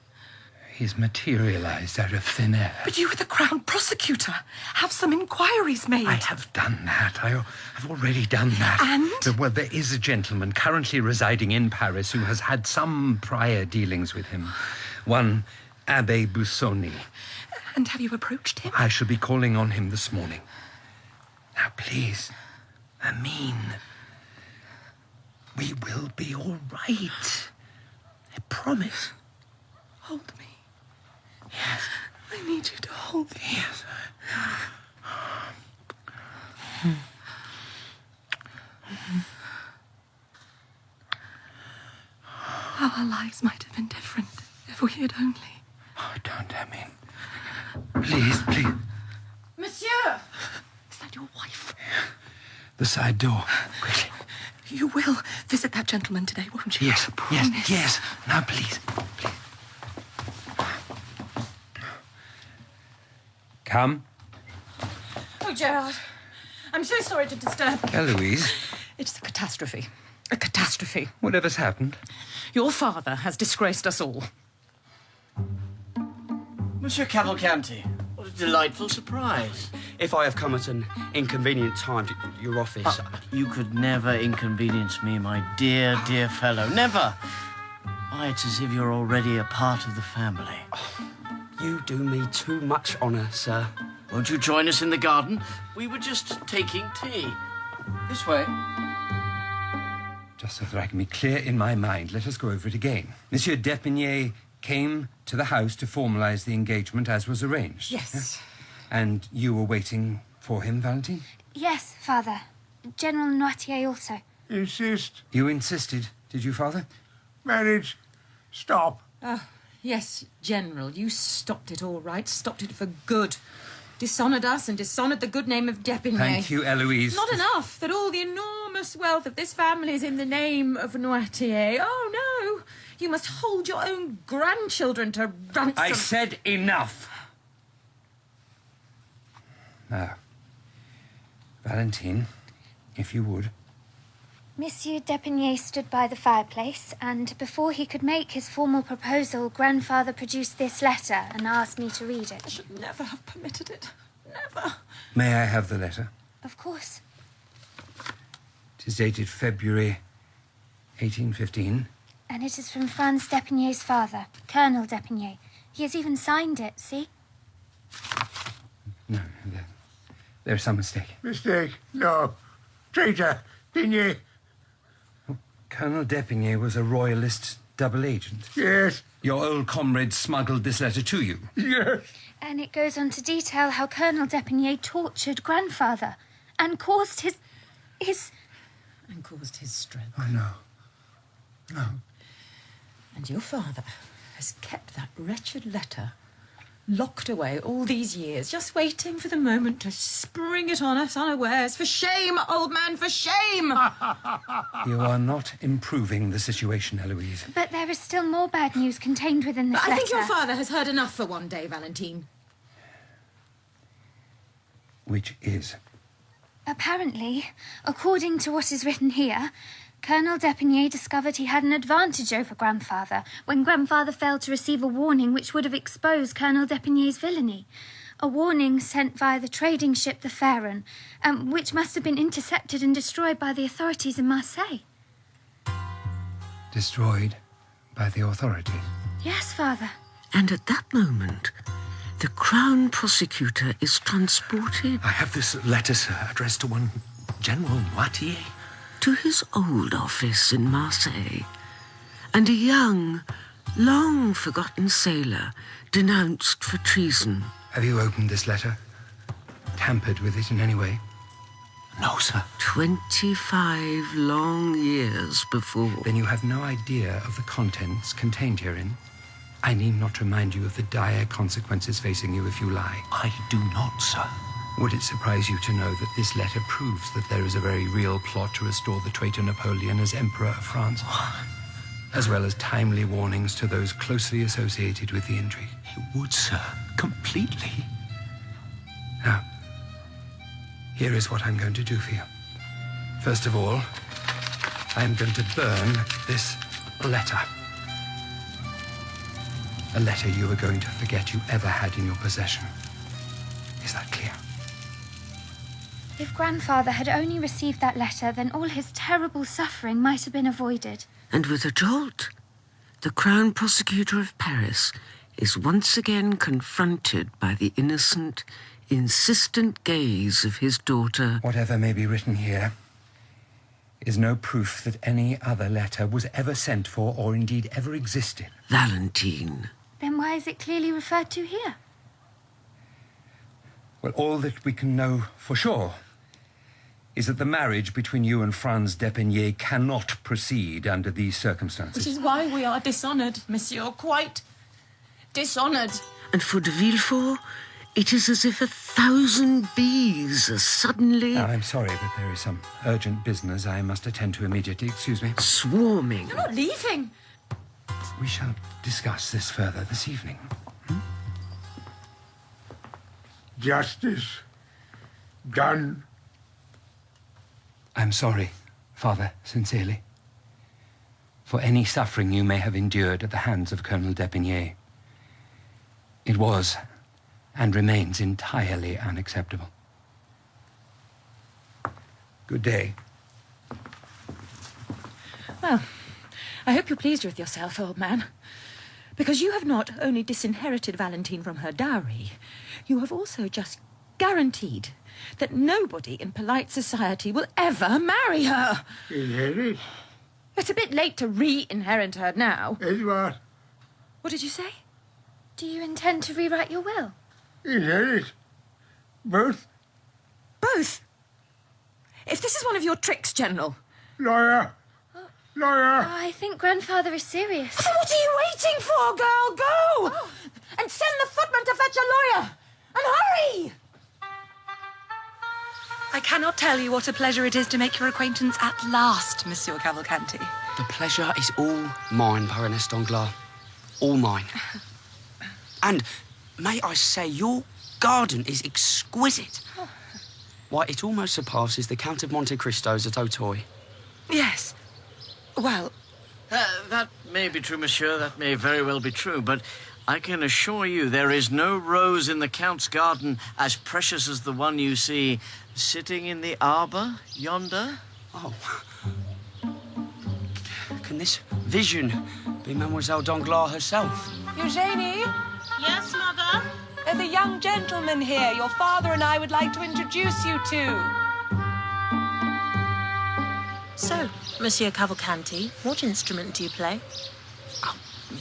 He's materialized out of thin air. But you were the Crown Prosecutor. Have some inquiries made. I have done that. I've already done that. And? Well, there is a gentleman currently residing in Paris who has had some prior dealings with him. One Abbé Busoni. And have you approached him? I shall be calling on him this morning. Now, please, Amin, we will be all right. I promise. Hold me. Yes. I need you to hold me. Yes. Our lives might have been different if we had only... Oh, don't, Amin. Please, please. Monsieur! Is that your wife? The side door. Quickly. You will visit that gentleman today, won't you? Yes, yes. Now, please. Come. Oh, Gerard, I'm so sorry to disturb you. Eloise. It's a catastrophe. A catastrophe. Whatever's happened? Your father has disgraced us all. Monsieur Cavalcanti, what a delightful surprise. If I have come at an inconvenient time to your office... You could never inconvenience me, my dear, dear fellow. Never. Why, it's as if you're already a part of the family. You do me too much honour, sir. Won't you join us in the garden? We were just taking tea. This way. Just so that I can be clear in my mind, let us go over it again. Monsieur d'Epinay came to the house to formalise the engagement as was arranged. Yes. Yeah? And you were waiting for him, Valentine? Yes, Father. General Noirtier also. Insist. You insisted, did you, Father? Marriage. Stop. Oh, yes, General. You stopped it all right. Stopped it for good. Dishonoured us and dishonoured the good name of d'Epinay. Thank you, Eloise. Not enough that all the enormous wealth of this family is in the name of Noirtier. Oh, no. You must hold your own grandchildren to ransom. I said enough. Now, Valentine, if you would. Monsieur d'Epinay stood by the fireplace, and before he could make his formal proposal, Grandfather produced this letter and asked me to read it. I should never have permitted it. Never. May I have the letter? Of course. It is dated February 1815. And it is from Franz d'Epinay's father, Colonel d'Epinay. He has even signed it, see? No, there's some mistake. Mistake? No. Traitor. Pigny. Colonel d'Epinay was a royalist double agent. Yes. Your old comrade smuggled this letter to you. Yes. And it goes on to detail how Colonel d'Epinay tortured Grandfather and caused his... And caused his stroke. Oh, no. No. And your father has kept that wretched letter locked away all these years, just waiting for the moment to spring it on us unawares. For shame, old man, for shame! You are not improving the situation, Eloise. But there is still more bad news contained within this letter. I think your father has heard enough for one day, Valentine. Which is? Apparently, according to what is written here, Colonel d'Epinay discovered he had an advantage over Grandfather when Grandfather failed to receive a warning which would have exposed Colonel d'Epinay's villainy. A warning sent via the trading ship the Pharaon, which must have been intercepted and destroyed by the authorities in Marseille. Destroyed by the authorities? Yes, Father. And at that moment, The Crown Prosecutor is transported... I have this letter, sir, addressed to one General Moitié. ...to his old office in Marseille. And a young, long-forgotten sailor denounced for treason. Have you opened this letter? Tampered with it in any way? No, sir. 25 long years before. Then you have no idea of the contents contained herein. I need not remind you of the dire consequences facing you if you lie. I do not, sir. Would it surprise you to know that this letter proves that there is a very real plot to restore the traitor Napoleon as Emperor of France? As well as timely warnings to those closely associated with the intrigue. It would, sir. Completely. Now, here is what I'm going to do for you. First of all, I'm going to burn this letter. A letter you are going to forget you ever had in your possession. Is that clear? If Grandfather had only received that letter, then all his terrible suffering might have been avoided. And with a jolt, the Crown Prosecutor of Paris is once again confronted by the innocent, insistent gaze of his daughter. Whatever may be written here is no proof that any other letter was ever sent for or indeed ever existed. Valentine. Then why is it clearly referred to here? Well, all that we can know for sure is that the marriage between you and Franz d'Epinay cannot proceed under these circumstances. Which is why we are dishonoured, monsieur, quite dishonoured. And for de Villefort, it is as if 1,000 bees are suddenly... Now, I'm sorry, but there is some urgent business I must attend to immediately. Excuse me. Swarming. You're not leaving. We shall discuss this further this evening. Justice done. I'm sorry, Father, sincerely, for any suffering you may have endured at the hands of Colonel d'Epinay. It was and remains entirely unacceptable. Good day. Well, I hope you're pleased with yourself, old man. Because you have not only disinherited Valentine from her dowry, you have also just guaranteed that nobody in polite society will ever marry her. Inherit? It's a bit late to re-inherit her now. Edward. What did you say? Do you intend to rewrite your will? Inherit. Both. Both? If this is one of your tricks, General. Lawyer. Lawyer. I think Grandfather is serious. So what are you waiting for, girl? Go! Oh. And send the footman to fetch a lawyer. And hurry! I cannot tell you what a pleasure it is to make your acquaintance at last, Monsieur Cavalcanti. The pleasure is all mine, Baroness Danglars. All mine. And may I say, your garden is exquisite. Oh. Why, it almost surpasses the Count of Monte Cristo's at Auteuil. Yes. Well... that may be true, monsieur. That may very well be true, but I can assure you there is no rose in the Count's garden as precious as the one you see sitting in the arbour yonder. Oh. Can this vision be Mademoiselle Danglars herself? Eugenie? Yes, Mother? There's a young gentleman here your father and I would like to introduce you to. So, Monsieur Cavalcanti, what instrument do you play? Oh,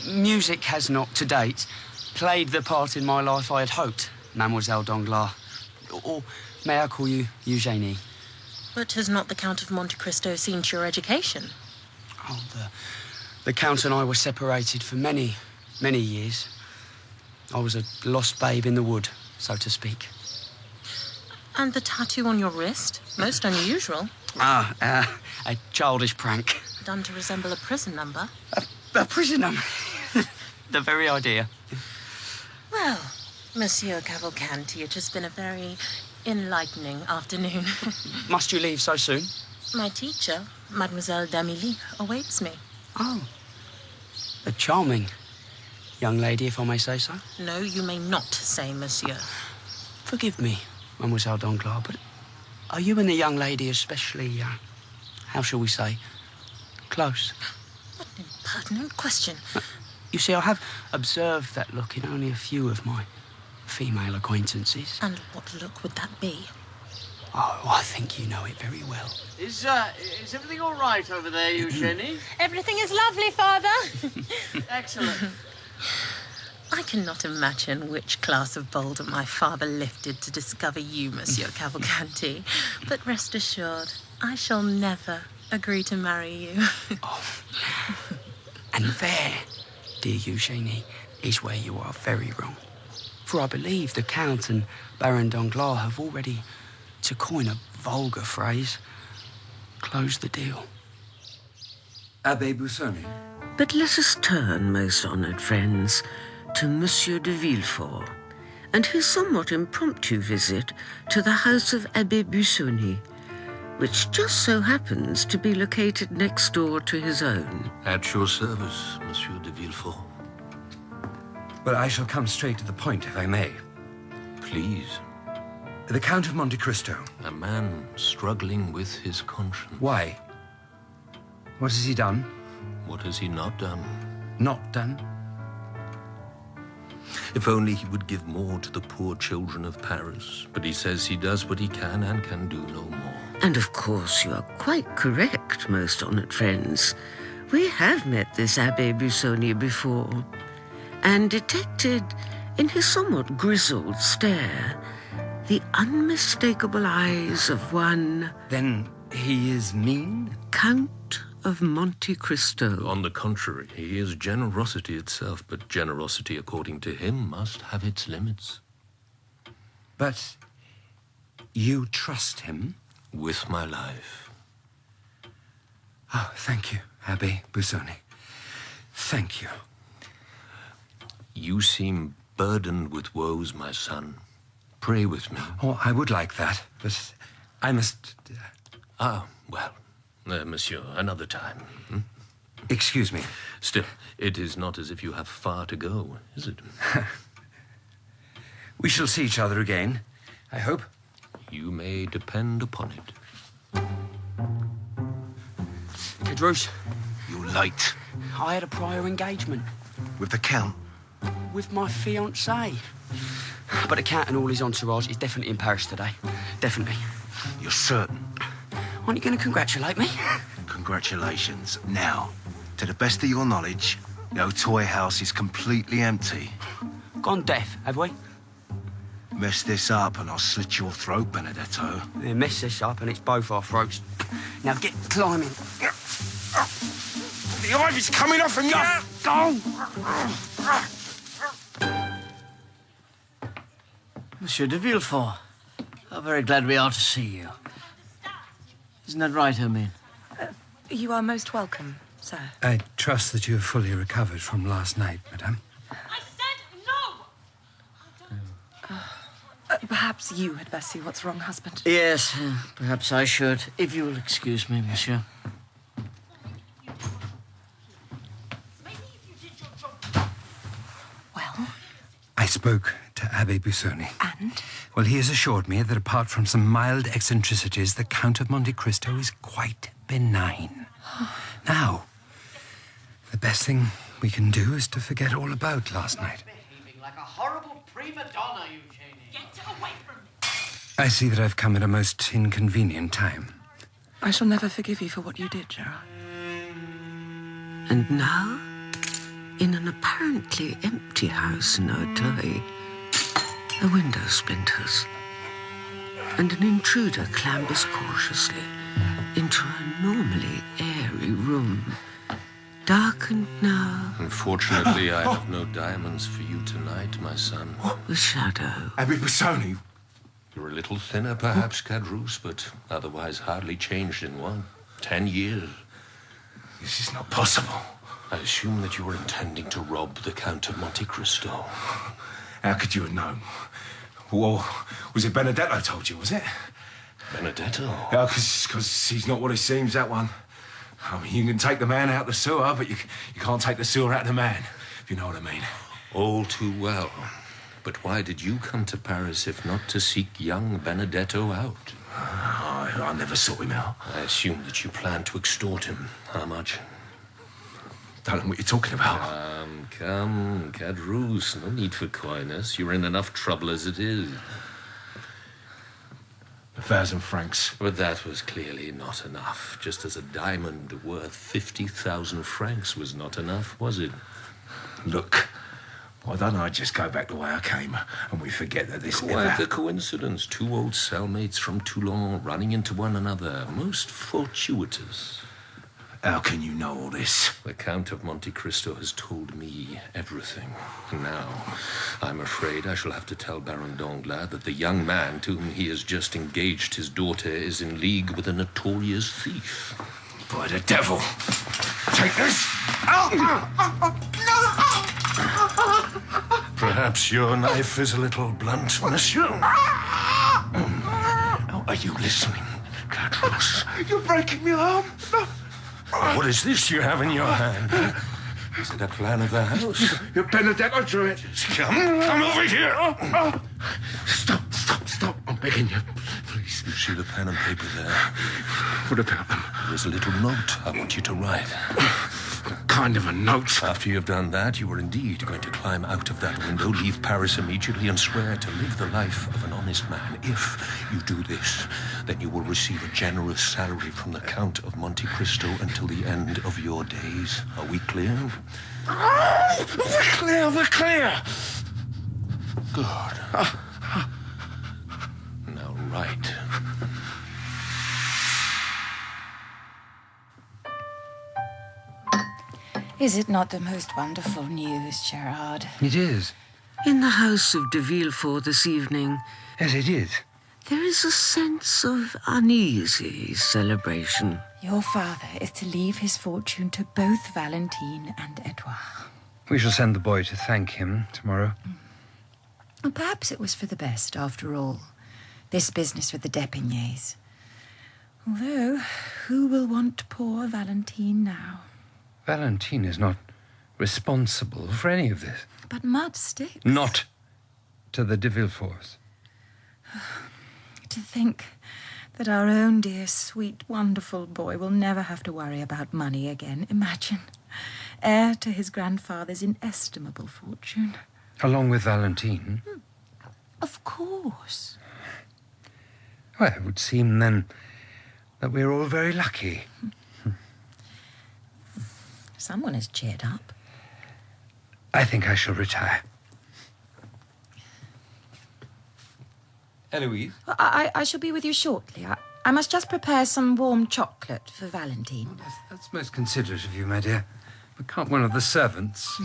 music has not, to date, played the part in my life I had hoped, Mademoiselle Danglars. Or may I call you Eugenie? But has not the Count of Monte Cristo seen to your education? Oh, the Count and I were separated for many, many years. I was a lost babe in the wood, so to speak. And the tattoo on your wrist? Most unusual. A childish prank. Done to resemble a prison number. A prison number? The very idea. Well, Monsieur Cavalcanti, it has been a very enlightening afternoon. Must you leave so soon? My teacher, Mademoiselle d'Amélie, awaits me. Oh. A charming young lady, if I may say so. No, you may not say, monsieur. Forgive me, Mademoiselle Danglars, but are you and the young lady especially, how shall we say, close? What an impertinent question. You see, I have observed that look in only a few of my female acquaintances. And what look would that be? Oh, I think you know it very well. Is everything all right over there, Eugenie? Everything is lovely, Father. Excellent. I cannot imagine which class of boulder my father lifted to discover you, Monsieur Cavalcanti. But rest assured, I shall never agree to marry you. And there, dear Eugenie, is where you are very wrong. For I believe the Count and Baron Danglars have already, to coin a vulgar phrase, closed the deal. Abbé Busoni. But let us turn, most honoured friends, to Monsieur de Villefort and his somewhat impromptu visit to the house of Abbé Busoni, which just so happens to be located next door to his own. At your service, Monsieur de Villefort. Well, I shall come straight to the point, if I may. Please. The Count of Monte Cristo. A man struggling with his conscience. Why? What has he done? What has he not done? Not done? If only he would give more to the poor children of Paris. But he says he does what he can and can do no more. And of course you are quite correct, most honoured friends. We have met this Abbé Busoni before, and detected in his somewhat grizzled stare the unmistakable eyes of one... Then he is mean? Count of Monte Cristo. On the contrary, he is generosity itself, but generosity, according to him, must have its limits. But you trust him? With my life. Oh, thank you, Abbé Busoni. Thank you. You seem burdened with woes, my son. Pray with me. Oh, I would like that, but I must... Monsieur, another time. Excuse me. Still, it is not as if you have far to go, is it? We shall see each other again, I hope. You may depend upon it. Cadrus. You're late. I had a prior engagement. With the Count? With my fiancée. But the Count and all his entourage is definitely in Paris today. Definitely. You're certain? Aren't you going to congratulate me? Congratulations. Now, to the best of your knowledge, the old toy house is completely empty. Gone deaf, have we? Mess this up and I'll slit your throat, Benedetto. Yeah, mess this up and it's both our throats. Now get climbing. The ivy's coming off and Go! Monsieur de Villefort, how very glad we are to see you. Isn't that right, Hermine? You are most welcome, sir. I trust that you have fully recovered from last night, madame. Perhaps you had best see what's wrong, husband. Yes, perhaps I should, if you will excuse me, monsieur. Well? I spoke to Abbé Busoni. And? Well, he has assured me that apart from some mild eccentricities, the Count of Monte Cristo is quite benign. Now, the best thing we can do is to forget all about last night. Behaving like a horrible prima donna, Eugenie. Get away from me. I see that I've come at a most inconvenient time. I shall never forgive you for what you did, Gerard. And now, in an apparently empty house in Auteuil, a window splinters, and an intruder clambers cautiously into a normally airy room, darkened now. Unfortunately, I have no diamonds for you tonight, my son. The shadow. Abbé Busoni. You're a little thinner, perhaps, Cadrus, but otherwise hardly changed in 10 years. This is not possible. I assume that you were intending to rob the Count of Monte Cristo. How could you have known? Well, was it Benedetto told you, was it? Benedetto? Yeah, because he's not what he seems, that one. I mean, you can take the man out the sewer, but you can't take the sewer out of the man, if you know what I mean. All too well. But why did you come to Paris if not to seek young Benedetto out? I never sought him out. I assume that you planned to extort him. How much? Don't know what you're talking about. Come, Cadrus, no need for coyness. You're in enough trouble as it is. 1,000 francs. But that was clearly not enough, just as a diamond worth 50,000 francs was not enough, was it? Look, why don't I just go back the way I came and we forget that this Quite a coincidence. Two old cellmates from Toulon running into one another. Most fortuitous. How can you know all this? The Count of Monte Cristo has told me everything. Now, I'm afraid I shall have to tell Baron Danglars that the young man to whom he has just engaged his daughter is in league with a notorious thief. By the devil! Take this! Perhaps your knife is a little blunt, monsieur. Now, are you listening, Cadrus? You're breaking my arm! What is this you have in your hand? Is it a plan of the house? You're Benedetto drew it. Come over here! Stop. I'm begging you. Please. You see the pen and paper there? What about them? There's a little note I want you to write. What kind of a note? After you've done that, you are indeed going to climb out of that window, leave Paris immediately, and swear to live the life of an honest man. If you do this, then you will receive a generous salary from the Count of Monte Cristo until the end of your days. Are we clear? We're clear. Good. Now write. Is it not the most wonderful news, Gerard? It is. In the house of de Villefort this evening, Yes, it is. there is a sense of uneasy celebration. Your father is to leave his fortune to both Valentine and Edouard. We shall send the boy to thank him tomorrow. Well, perhaps it was for the best, after all, this business with the Depignays. Although, who will want poor Valentine now? Valentine is not responsible for any of this. But mud sticks. Not to the de Villeforts. To think that our own dear, sweet, wonderful boy will never have to worry about money again. Imagine. Heir to his grandfather's inestimable fortune. Along with Valentine. Of course. Well, it would seem then that we're all very lucky. Someone is cheered up. I think I shall retire. Eloise? I shall be with you shortly. I must just prepare some warm chocolate for Valentine. That's most considerate of you, my dear. But can't one of the servants...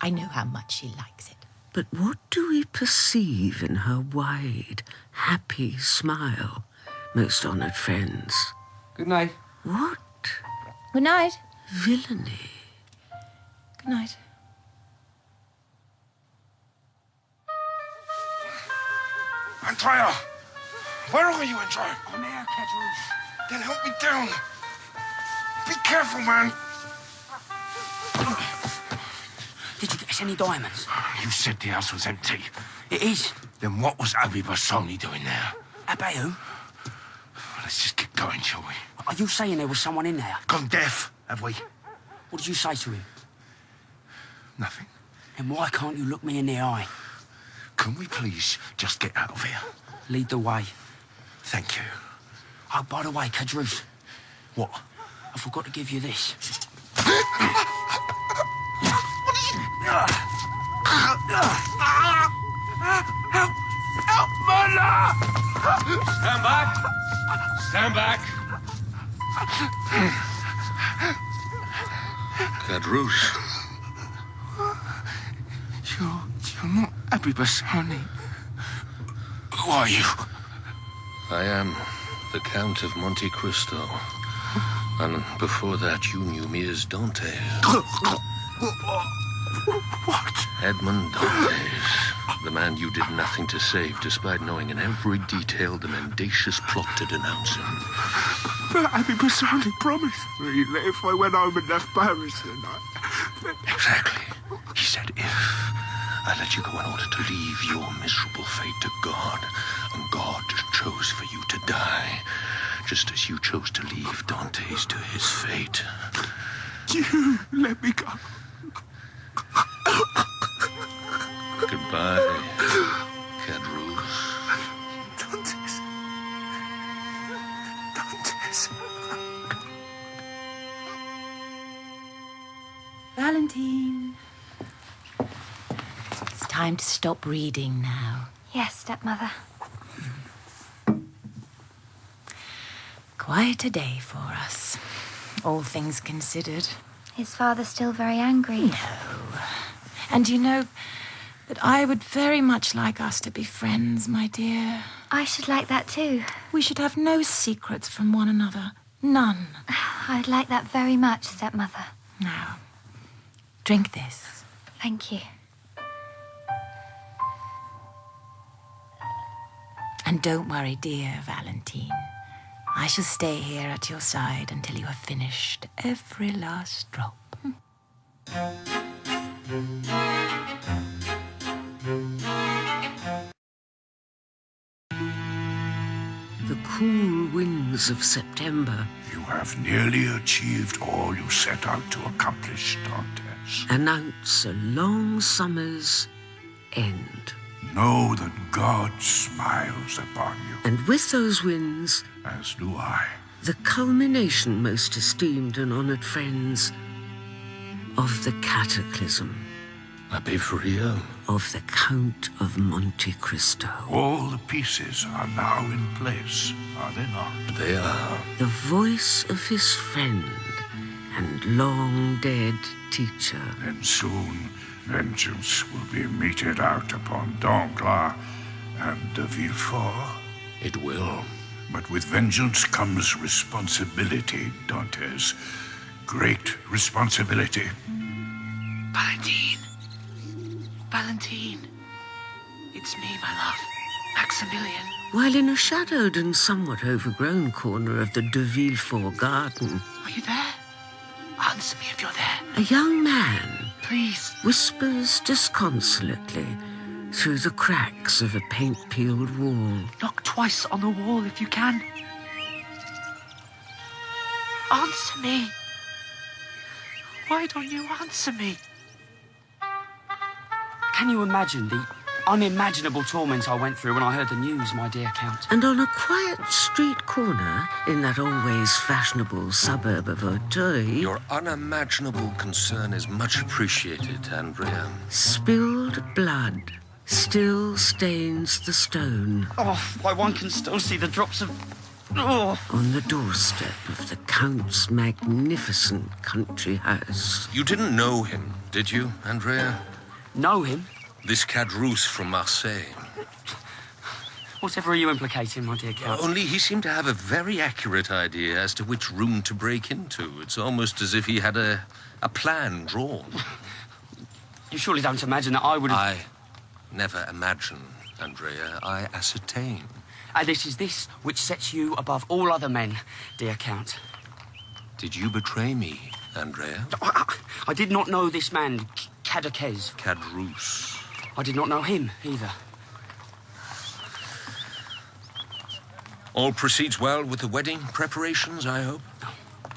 I know how much she likes it. But what do we perceive in her wide, happy smile, most honoured friends? Good night. What Good night. villainy? Good night. Andrea! Where are you, Andrea? I'm here, Cadrus. Then help me down. Be careful, man. Did you get us any diamonds? You said the house was empty. It is. Then what was Abbé Busoni doing there? Abbé who? Let's just get going, shall we? Are you saying there was someone in there? Gone deaf, have we? What did you say to him? Nothing. And why can't you look me in the eye? Can we please just get out of here? Lead the way. Thank you. Oh, by the way, Cadrus, What? I forgot to give you this. Help, mother! Stand back! Stand back! Cadrus. You're not Abbé Busoni. Who are you? I am the Count of Monte Cristo. And before that, you knew me as Dantès. What? Edmond Dantès. The man you did nothing to save, despite knowing in every detail the mendacious plot to denounce him. But Abbé Busoni promised me that if I went home and left Paris, then Exactly. He said if I let you go in order to leave your miserable fate to God, and God chose for you to die, just as you chose to leave Dantès to his fate. You let me go. Goodbye, Cadrouche. Dantès. Dantès. Valentine. It's time to stop reading now. Yes, stepmother. Quite a day for us, all things considered. Is father still very angry? No. And you know that I would very much like us to be friends, my dear. I should like that too. We should have no secrets from one another. None. I'd like that very much, stepmother. Now, drink this. Thank you. And don't worry, dear Valentine. I shall stay here at your side until you have finished every last drop. The cool winds of September. You have nearly achieved all you set out to accomplish, Dantès. Announce a long summer's end. Know that God smiles upon you, And with those winds, as do I. the culmination, most esteemed and honored friends, of the cataclysm. Abbé Busoni. Of the Count of Monte Cristo. All the pieces are now in place, are they not? They are. The voice of his friend and long-dead teacher. Then soon, vengeance will be meted out upon Danglars and de Villefort. It will. But with vengeance comes responsibility, Dantès. Great responsibility. Valentine. Valentine. It's me, my love. Maximilian. While in a shadowed and somewhat overgrown corner of the de Villefort garden, Are you there? Answer me if you're there. a young man Please. whispers disconsolately through the cracks of a paint-peeled wall. Knock twice on the wall if you can. Answer me. Why don't you answer me? Can you imagine the unimaginable torment I went through when I heard the news, my dear Count? And on a quiet street corner in that always fashionable suburb of Auteuil, Your unimaginable concern is much appreciated, Andrea. spilled blood still stains the stone Oh, why one can still see the drops of... Oh. on the doorstep of the Count's magnificent country house. You didn't know him, did you, Andrea? Know him? This Cadrousse from Marseille. Whatever are you implicating, my dear Count? Only he seemed to have a very accurate idea as to which room to break into. It's almost as if he had a plan drawn. You surely don't imagine that I would have... I never imagine, Andrea. I ascertain. And it is this which sets you above all other men, dear Count. Did you betray me, Andrea? I did not know this man, Cadouquez. Cadrousse. I did not know him, either. All proceeds well with the wedding preparations, I hope?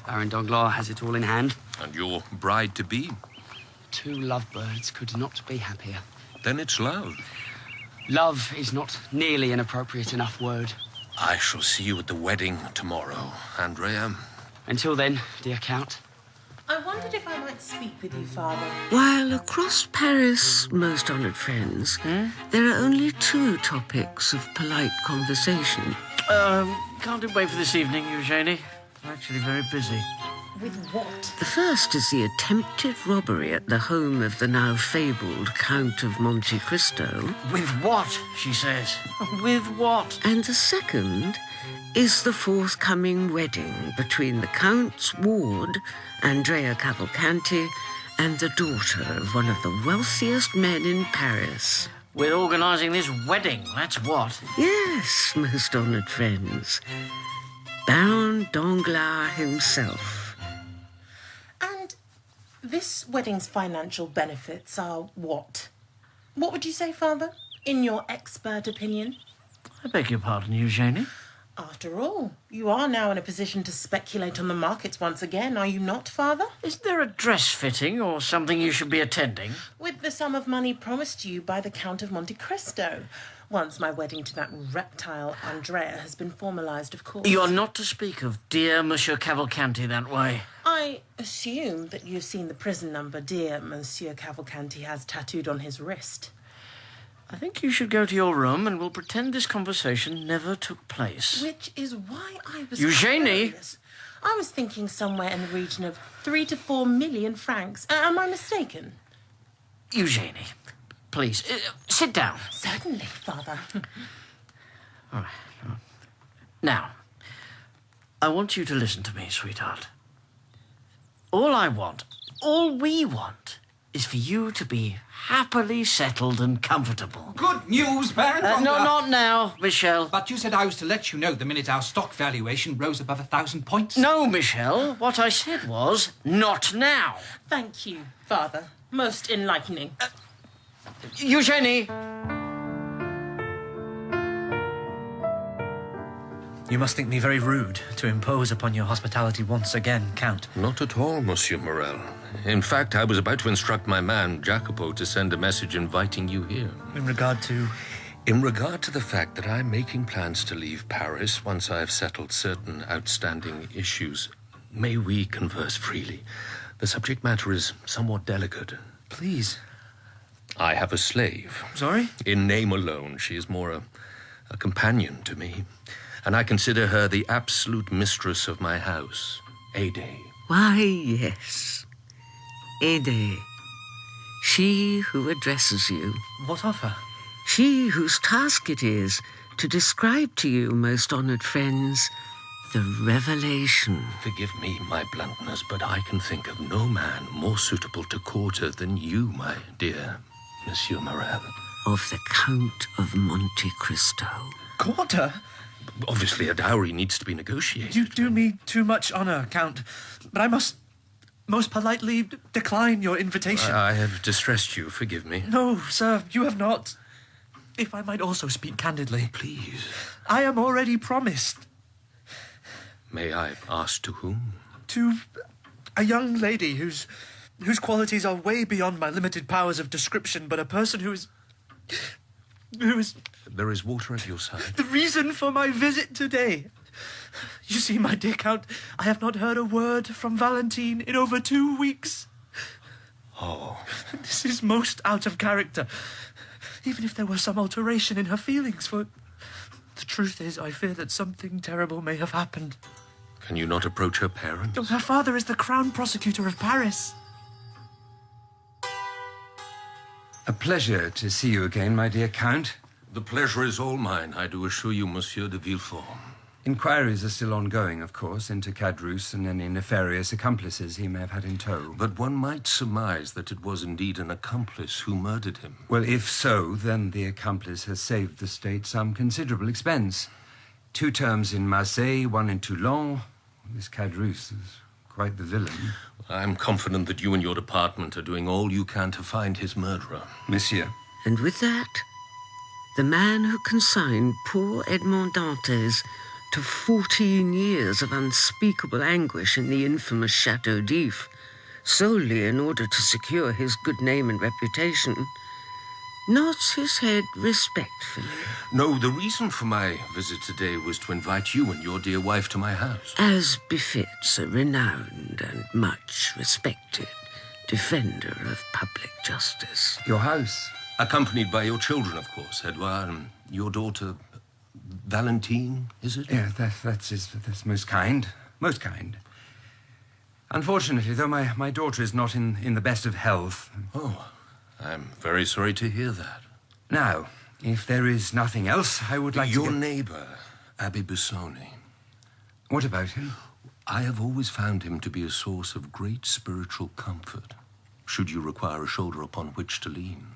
Baron Danglars has it all in hand. And your bride-to-be? Two lovebirds could not be happier. Then it's love. Love is not nearly an appropriate enough word. I shall see you at the wedding tomorrow, Andrea. Until then, dear Count. I wondered if I might speak with you, Father. While across Paris, most honored friends, there are only two topics of polite conversation. Can't wait for this evening, Eugenie. I'm actually very busy. With what? The first is the attempted robbery at the home of the now fabled Count of Monte Cristo. With what, she says. With what? And the second is the forthcoming wedding between the Count's ward, Andrea Cavalcanti, and the daughter of one of the wealthiest men in Paris. We're organising this wedding, that's what. Yes, most honoured friends. Baron Danglars himself. And this wedding's financial benefits are what? What would you say, Father, in your expert opinion? I beg your pardon, Eugenie. After all, you are now in a position to speculate on the markets once again, are you not, Father? Is there a dress fitting or something you should be attending? With the sum of money promised you by the Count of Monte Cristo. Once my wedding to that reptile Andrea has been formalised, of course. You are not to speak of dear Monsieur Cavalcanti that way. I assume that you've seen the prison number dear Monsieur Cavalcanti has tattooed on his wrist. I think you should go to your room and we'll pretend this conversation never took place. Which is why I was Eugenie! curious. I was thinking somewhere in the region of 3 to 4 million francs. Am I mistaken? Eugenie, please, sit down. Certainly, Father. All right. Now, I want you to listen to me, sweetheart. All we want, is for you to be happily settled and comfortable. Good news, Baron Donga. No, not now, Michel. But you said I was to let you know the minute our stock valuation rose above 1,000 points. No, Michel. What I said was, not now. Thank you, Father. Most enlightening. Eugenie! You must think me very rude to impose upon your hospitality once again, Count. Not at all, Monsieur Morel. In fact, I was about to instruct my man, Jacopo, to send a message inviting you here. In regard to? In regard to the fact that I'm making plans to leave Paris once I have settled certain outstanding issues. May we converse freely? The subject matter is somewhat delicate. Please. I have a slave. Sorry? In name alone, she is more a companion to me. And I consider her the absolute mistress of my house, Ade. Why, yes. Ade. She who addresses you. What of her? She whose task it is to describe to you, most honoured friends, the revelation. Forgive me my bluntness, but I can think of no man more suitable to court her than you, my dear Monsieur Morel. Of the Count of Monte Cristo. Court her? Obviously, a dowry needs to be negotiated. You do me too much honour, Count, but I must most politely decline your invitation. I have distressed you, forgive me. No, sir, you have not. If I might also speak candidly. Please. I am already promised. May I ask to whom? To a young lady whose qualities are way beyond my limited powers of description, but a person who is... There is water at your side. The reason for my visit today. You see, my dear Count, I have not heard a word from Valentine in over 2 weeks. Oh. This is most out of character. Even if there were some alteration in her feelings, for the truth is, I fear that something terrible may have happened. Can you not approach her parents? Her father is the Crown Prosecutor of Paris. A pleasure to see you again, my dear Count. The pleasure is all mine, I do assure you, Monsieur de Villefort. Inquiries are still ongoing, of course, into Cadrus and any nefarious accomplices he may have had in tow. But one might surmise that it was indeed an accomplice who murdered him. Well, if so, then the accomplice has saved the state some considerable expense. 2 terms in Marseille, 1 in Toulon. This Cadrus is quite the villain. I'm confident that you and your department are doing all you can to find his murderer. Monsieur. And with that, the man who consigned poor Edmond Dantès to 14 years of unspeakable anguish in the infamous Chateau d'If, solely in order to secure his good name and reputation, nods his head respectfully. No, the reason for my visit today was to invite you and your dear wife to my house. As befits a renowned and much respected defender of public justice. Your house? Accompanied by your children, of course, Edouard, and your daughter, Valentine, is it? Yeah, that's most kind. Most kind. Unfortunately, though, my daughter is not in the best of health. Oh, I'm very sorry to hear that. Now, if there is nothing else, I would like your neighbour, Abbé Busoni. What about him? I have always found him to be a source of great spiritual comfort, should you require a shoulder upon which to lean.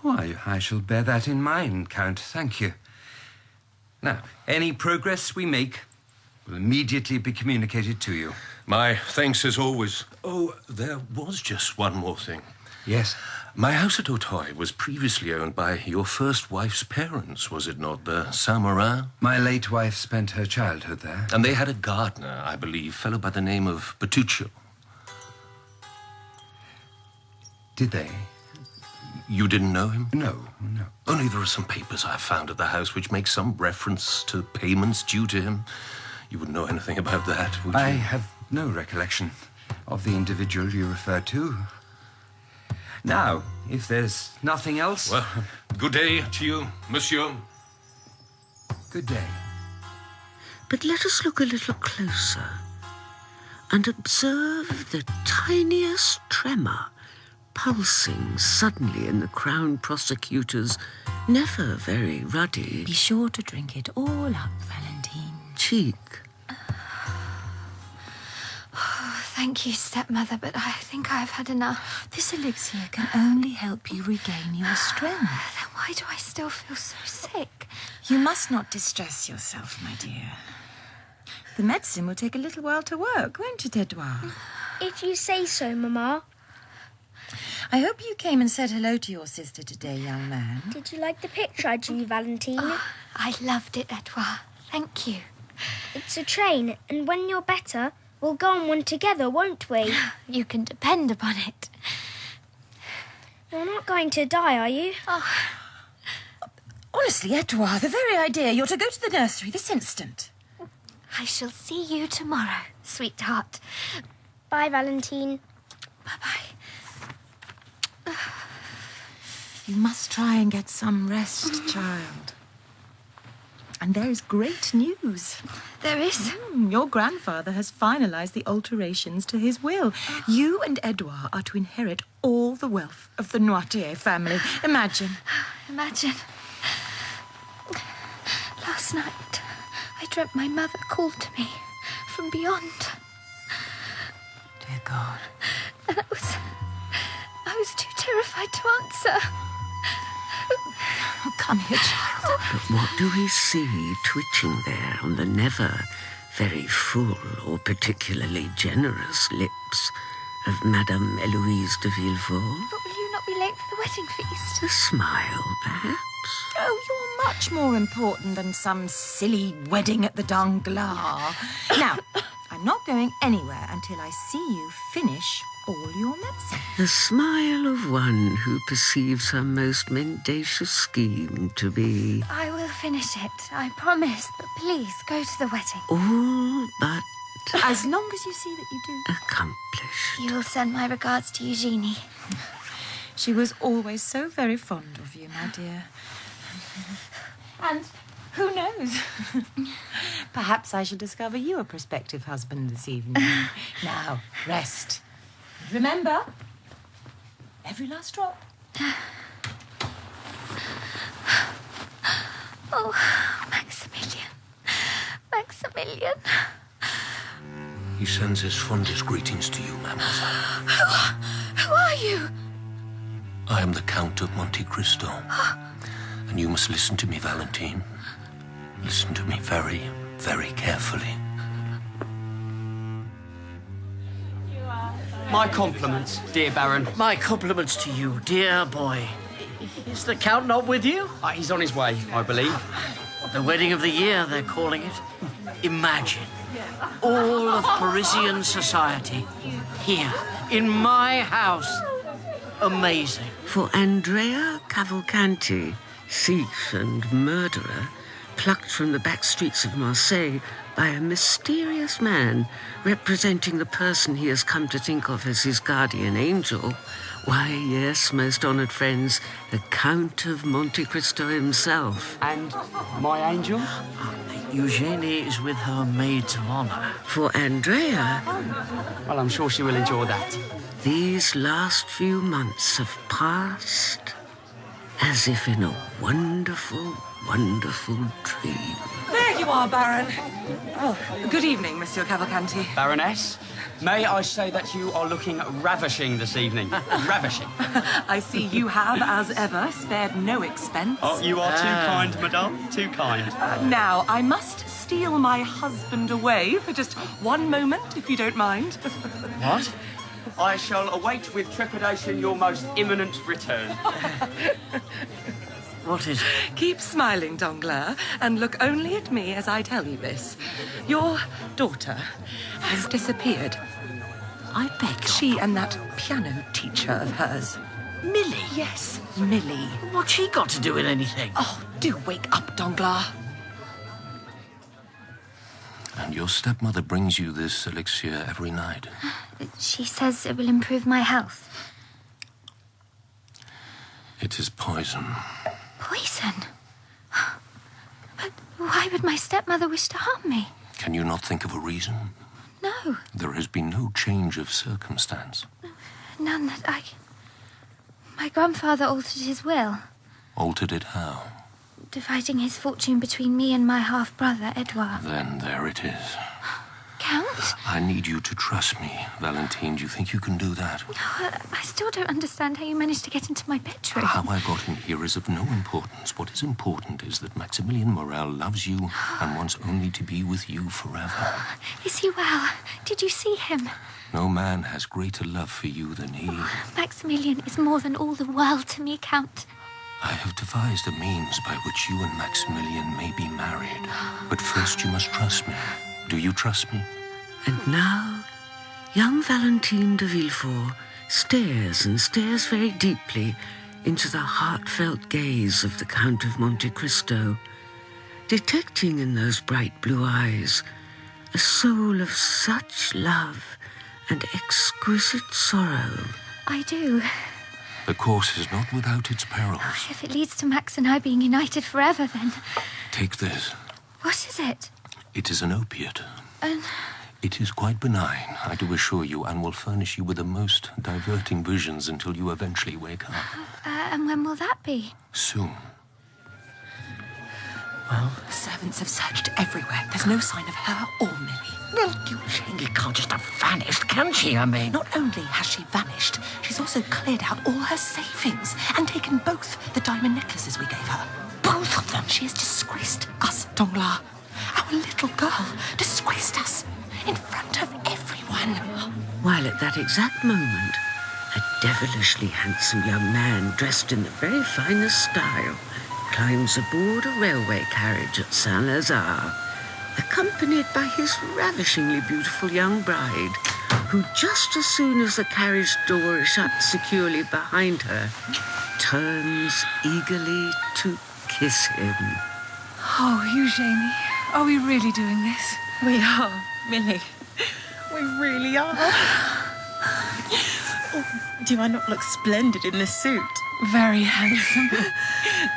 Why, I shall bear that in mind, Count. Thank you. Now, any progress we make will immediately be communicated to you. My thanks as always. Oh, there was just one more thing. Yes. My house at Auteuil was previously owned by your first wife's parents, was it not, the Saint-Marin? My late wife spent her childhood there. And they had a gardener, I believe, fellow by the name of Bertuccio. Did they? You didn't know him? No. Only there are some papers I found at the house which make some reference to payments due to him. You wouldn't know anything about that, would you? I have no recollection of the individual you refer to. Now, if there's nothing else... Well, good day to you, monsieur. Good day. But let us look a little closer and observe the tiniest tremor pulsing suddenly in the Crown Prosecutor's never very ruddy... Be sure to drink it all up, Valentine. ...cheek. Thank you, stepmother, but I think I've had enough. This elixir can only help you regain your strength. Then why do I still feel so sick? You must not distress yourself, my dear. The medicine will take a little while to work, won't it, Edouard? If you say so, Mamma. I hope you came and said hello to your sister today, young man. Did you like the picture I drew, Valentine? Oh, I loved it, Edouard. Thank you. It's a train, and when you're better... we'll go on one together, won't we? You can depend upon it. You're not going to die, are you? Oh. Honestly, Edouard, the very idea. You're to go to the nursery this instant. I shall see you tomorrow, sweetheart. Bye, Valentine. Bye-bye. You must try and get some rest, child. And there is great news. There is? Your grandfather has finalised the alterations to his will. You and Edouard are to inherit all the wealth of the Noirtier family. Imagine. Imagine. Last night, I dreamt my mother called to me from beyond. Dear God. And I was too terrified to answer. Oh, come here, child. But what do we see twitching there on the never very full or particularly generous lips of Madame Eloise de Villefort? But will you not be late for the wedding feast? A smile, perhaps? Oh, you're much more important than some silly wedding at the Danglars. Now, I'm not going anywhere until I see you finish all your medicine. The smile of one who perceives her most mendacious scheme to be... I will finish it, I promise. But please, go to the wedding. all but... As long as you see that you do. accomplished. You will send my regards to Eugenie. She was always so very fond of you, my dear. And who knows? Perhaps I shall discover you a prospective husband this evening. Now, rest. Remember, every last drop. Oh, Maximilian. Maximilian. He sends his fondest greetings to you, mademoiselle. Who are you? I am the Count of Monte Cristo. And you must listen to me, Valentine. Listen to me very, very carefully. My compliments, dear Baron. My compliments to you, dear boy. Is the Count not with you? He's on his way, I believe. The wedding of the year, they're calling it. Imagine all of Parisian society here, in my house. Amazing. For Andrea Cavalcanti, thief and murderer, plucked from the back streets of Marseille by a mysterious man representing the person he has come to think of as his guardian angel. Why, yes, most honoured friends, the Count of Monte Cristo himself. And my angel? Eugenie is with her maids of honour. For Andrea... Well, I'm sure she will enjoy that. These last few months have passed as if in a wonderful, wonderful dream. There you are, Baron. Oh, good evening, Monsieur Cavalcanti. Baroness, may I say that you are looking ravishing this evening. Ravishing. I see you have, as ever, spared no expense. Oh, you are too kind, madame. Too kind. Now, I must steal my husband away for just one moment, if you don't mind. What? I shall await with trepidation your most imminent return. What is it? Keep smiling, Danglars, and look only at me as I tell you this. Your daughter has disappeared. I beg. She and that piano teacher of hers. Millie? Yes, Millie. What's she got to do with anything? Oh, do wake up, Danglars. And your stepmother brings you this elixir every night. She says it will improve my health. It is poison. Poison? But why would my stepmother wish to harm me? Can you not think of a reason? No, There has been no change of circumstance. none that I... My grandfather altered his will, Altered it how? dividing his fortune between me and my half-brother, Edouard. Then there it is. Count? I need you to trust me, Valentine. Do you think you can do that? I still don't understand how you managed to get into my bedroom. How I got in here is of no importance. What is important is that Maximilian Morel loves you and wants only to be with you forever. Is he well? Did you see him? No man has greater love for you than he. Maximilian is more than all the world to me, Count. I have devised a means by which you and Maximilian may be married. But first you must trust me. Do you trust me? And now, young Valentine de Villefort stares and stares very deeply into the heartfelt gaze of the Count of Monte Cristo, detecting in those bright blue eyes a soul of such love and exquisite sorrow. I do. The course is not without its perils. If it leads to Max and I being united forever, then... Take this. What is it? It is an opiate. An... It is quite benign, I do assure you, and will furnish you with the most diverting visions until you eventually wake up. And when will that be? Soon. Well, the servants have searched everywhere. There's no sign of her or Millie. Well, Eugenie can't just have vanished, can she? I mean... Not only has she vanished, she's also cleared out all her savings and taken both the diamond necklaces we gave her. Both of them. She has disgraced us, Danglars. Our little girl disgraced us in front of everyone. While at that exact moment, a devilishly handsome young man dressed in the very finest style climbs aboard a railway carriage at Saint-Lazare, accompanied by his ravishingly beautiful young bride, who just as soon as the carriage door is shut securely behind her, turns eagerly to kiss him. Oh, Eugenie, are we really doing this? We are, Millie. We really are. Oh, do I not look splendid in this suit? Very handsome.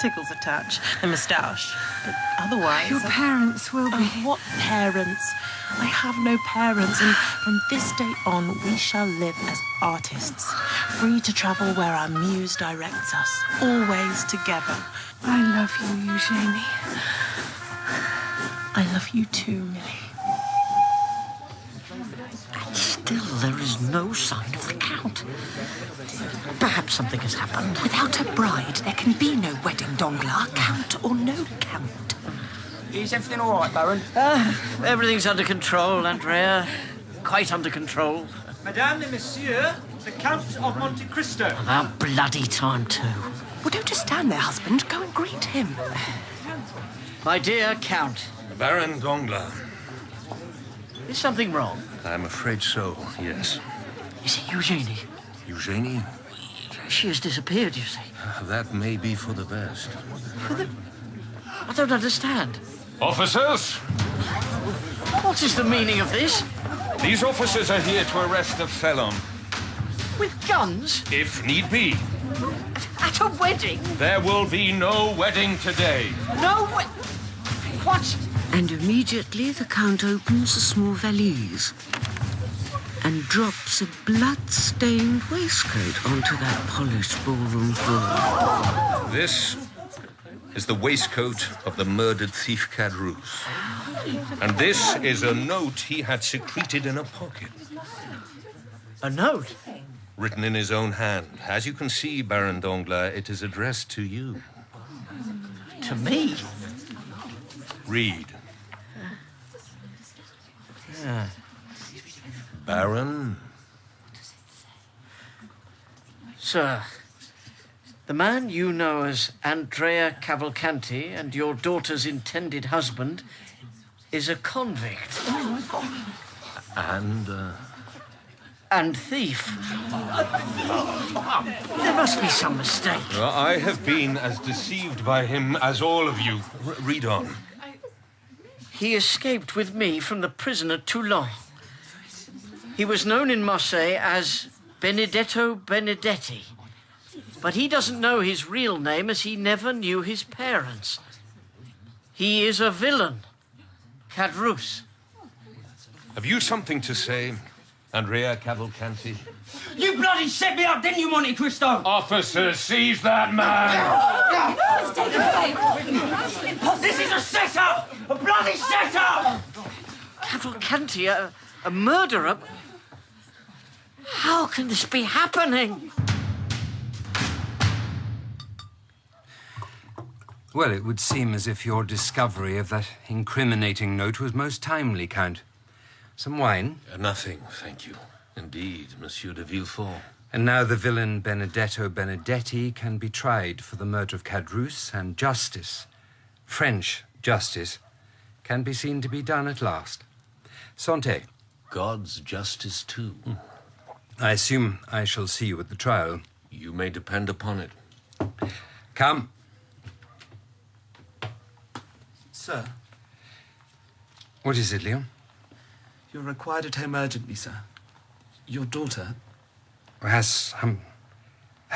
Tickles a touch. The moustache. But otherwise... Your parents will be... Oh, what parents? I have no parents, and from this day on, we shall live as artists, free to travel where our muse directs us, always together. I love you, Eugenie. I love you too, Millie. Still, there is no sign of the Count. Perhaps something has happened. Without a bride, there can be no wedding, Danglars, Count or no Count. Is everything all right, Baron? Everything's under control, Andrea. Quite under control. Madame and Monsieur, the Count of Monte Cristo. About bloody time, too. Well, don't just stand there, husband. Go and greet him. My dear Count. Baron Danglars. Is something wrong? I'm afraid so, yes. Is it Eugenie? Eugenie? She has disappeared, you see. That may be for the best. I don't understand. Officers! What is the meaning of this? These officers are here to arrest a felon. With guns? If need be. At a wedding? There will be no wedding today. No What? And immediately the Count opens a small valise and drops a blood-stained waistcoat onto that polished ballroom floor. This is the waistcoat of the murdered thief Caderousse. And this is a note he had secreted in a pocket. A note? Written in his own hand. As you can see, Baron Danglars, it is addressed to you. To me? Read. Baron, Sir, the man you know as Andrea Cavalcanti and your daughter's intended husband is a convict. And thief. There must be some mistake. Well, I have been as deceived by him as all of you. Read on. He escaped with me from the prison at Toulon. He was known in Marseille as Benedetto Benedetti. But he doesn't know his real name as he never knew his parents. He is a villain. Cadrus. Have you something to say, Andrea Cavalcanti? You bloody set me up, didn't you, Monte Cristo? Officer, seize that man! This is a setup! A bloody setup! Cavalcanti, a murderer? How can this be happening? Well, it would seem as if your discovery of that incriminating note was most timely, Count. Some wine? Nothing, thank you. Indeed, Monsieur de Villefort. And now the villain Benedetto Benedetti can be tried for the murder of Cadrus, and justice, French justice, can be seen to be done at last. Santé. God's justice, too. I assume I shall see you at the trial. You may depend upon it. Come. Sir. What is it, Leon? You're required at home urgently, sir. Your daughter... Has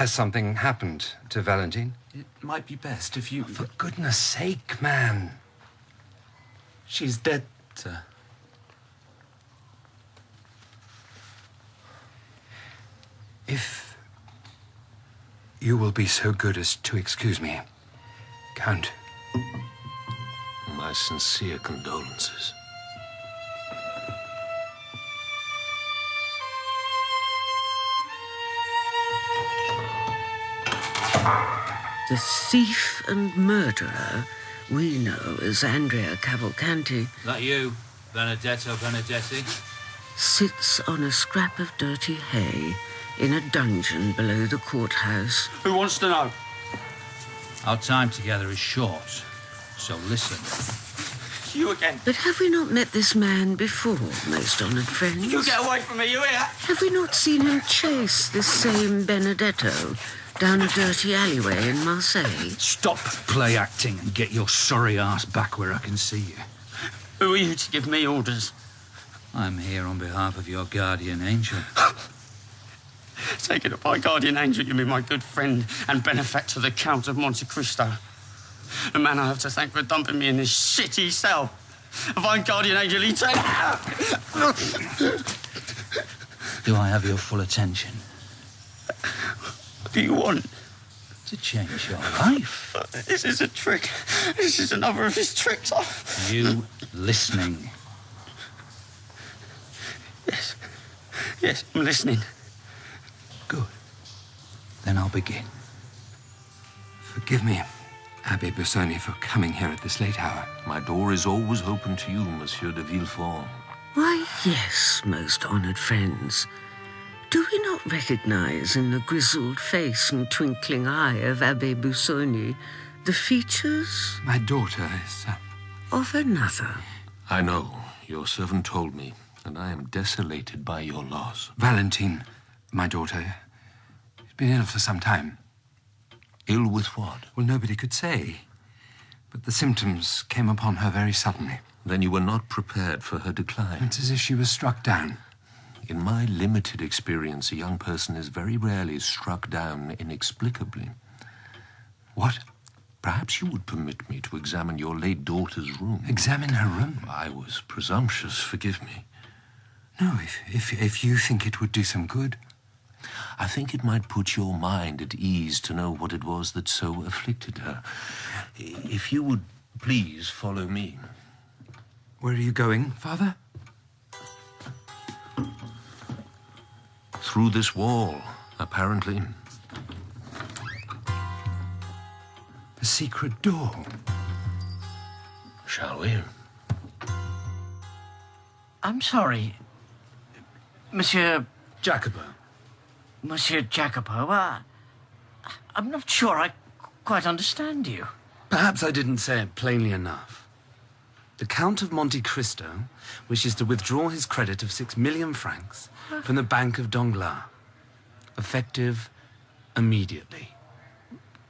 something happened to Valentine? It might be best if you... For goodness sake, man. She's dead, sir. If you will be so good as to excuse me, Count. My sincere condolences. The thief and murderer we know as Andrea Cavalcanti That you, Benedetto Benedetti? sits on a scrap of dirty hay in a dungeon below the courthouse. Who wants to know? Our time together is short, so listen. You again. But have we not met this man before, most honoured friends? You get away from me, you hear? Have we not seen him chase this same Benedetto down a dirty alleyway in Marseille? Stop play acting and get your sorry ass back where I can see you. Who are you to give me orders? I'm here on behalf of your guardian angel. Taking it by guardian angel, you mean my good friend and benefactor, the Count of Monte Cristo. The man I have to thank for dumping me in this shitty cell. If I'm guardian angel, he take... Do I have your full attention? What do you want? To change your life. This is a trick. This is another of his tricks. You listening? Yes. Yes, I'm listening. Good. Then I'll begin. Forgive me, Abbé Busoni, for coming here at this late hour. My door is always open to you, Monsieur de Villefort. Why, yes, most honoured friends. Do we not recognise in the grizzled face and twinkling eye of Abbé Busoni the features... My daughter is... of another? I know. Your servant told me, and I am desolated by your loss. Valentine, my daughter, has been ill for some time. Ill with what? Well, nobody could say. But the symptoms came upon her very suddenly. Then you were not prepared for her decline. It's as if she was struck down. In my limited experience, a young person is very rarely struck down inexplicably. What? Perhaps you would permit me to examine your late daughter's room. Examine her room? I was presumptuous, forgive me. No, if you think it would do some good. I think it might put your mind at ease to know what it was that so afflicted her. If you would please follow me. Where are you going, Father? Through this wall, apparently. A secret door. Shall we? I'm sorry. Monsieur... Jacopo. Monsieur Jacopo, I'm not sure I quite understand you. Perhaps I didn't say it plainly enough. The Count of Monte Cristo wishes to withdraw his credit of 6 million francs from the Bank of Danglars, effective immediately.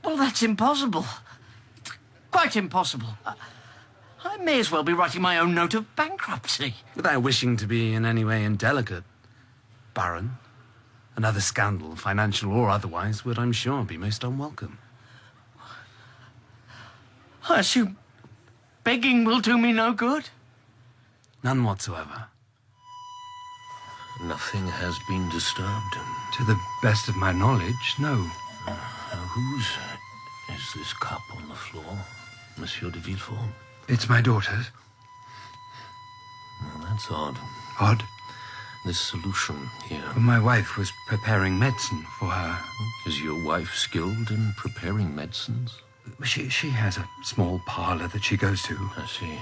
Well, that's impossible. Quite impossible. I may as well be writing my own note of bankruptcy. Without wishing to be in any way indelicate, Baron, another scandal, financial or otherwise, would, I'm sure, be most unwelcome. I assume begging will do me no good? None whatsoever. Nothing has been disturbed. To the best of my knowledge, no. Whose is this cup on the floor, Monsieur de Villefort? It's my daughter's. Oh, that's odd. Odd? This solution here. My wife was preparing medicine for her. Is your wife skilled in preparing medicines? She has a small parlour that she goes to. I see.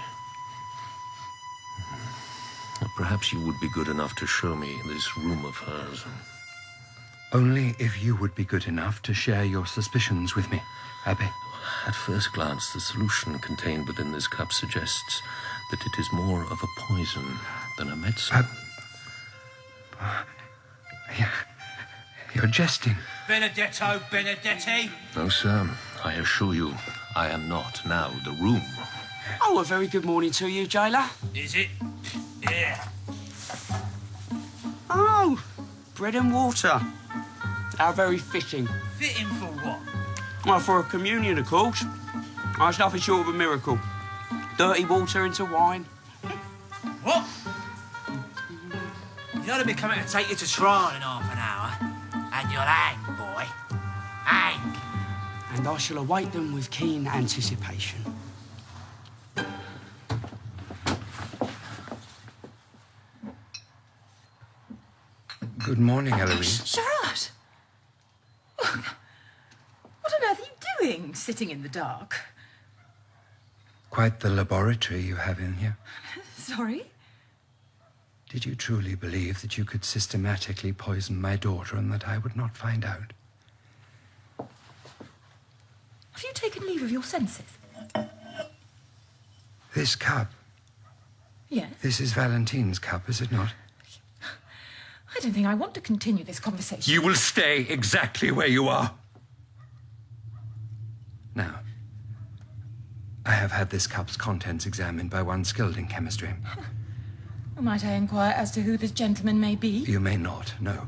Perhaps you would be good enough to show me this room of hers. Only if you would be good enough to share your suspicions with me, Abbé. At first glance, the solution contained within this cup suggests that it is more of a poison than a medicine. You're jesting. Benedetto Benedetti. No, sir. I assure you, I am not now the room. Oh, a very good morning to you, jailer. Is it? Yeah. Oh, bread and water. How very fitting. Fitting for what? Well, for a communion, of course. It's nothing short of a miracle. Dirty water into wine. What? You ought to be coming to take you to trial in half an hour. And you'll hang, boy. Hang. And I shall await them with keen anticipation. Good morning, Eloise. Gerard! What on earth are you doing, sitting in the dark? Quite the laboratory you have in here. Sorry? Did you truly believe that you could systematically poison my daughter and that I would not find out? Have you taken leave of your senses? This cup. Yes? This is Valentine's cup, is it not? I don't think I want to continue this conversation. You will stay exactly where you are. Now, I have had this cup's contents examined by one skilled in chemistry. Might I inquire as to who this gentleman may be? You may not, no.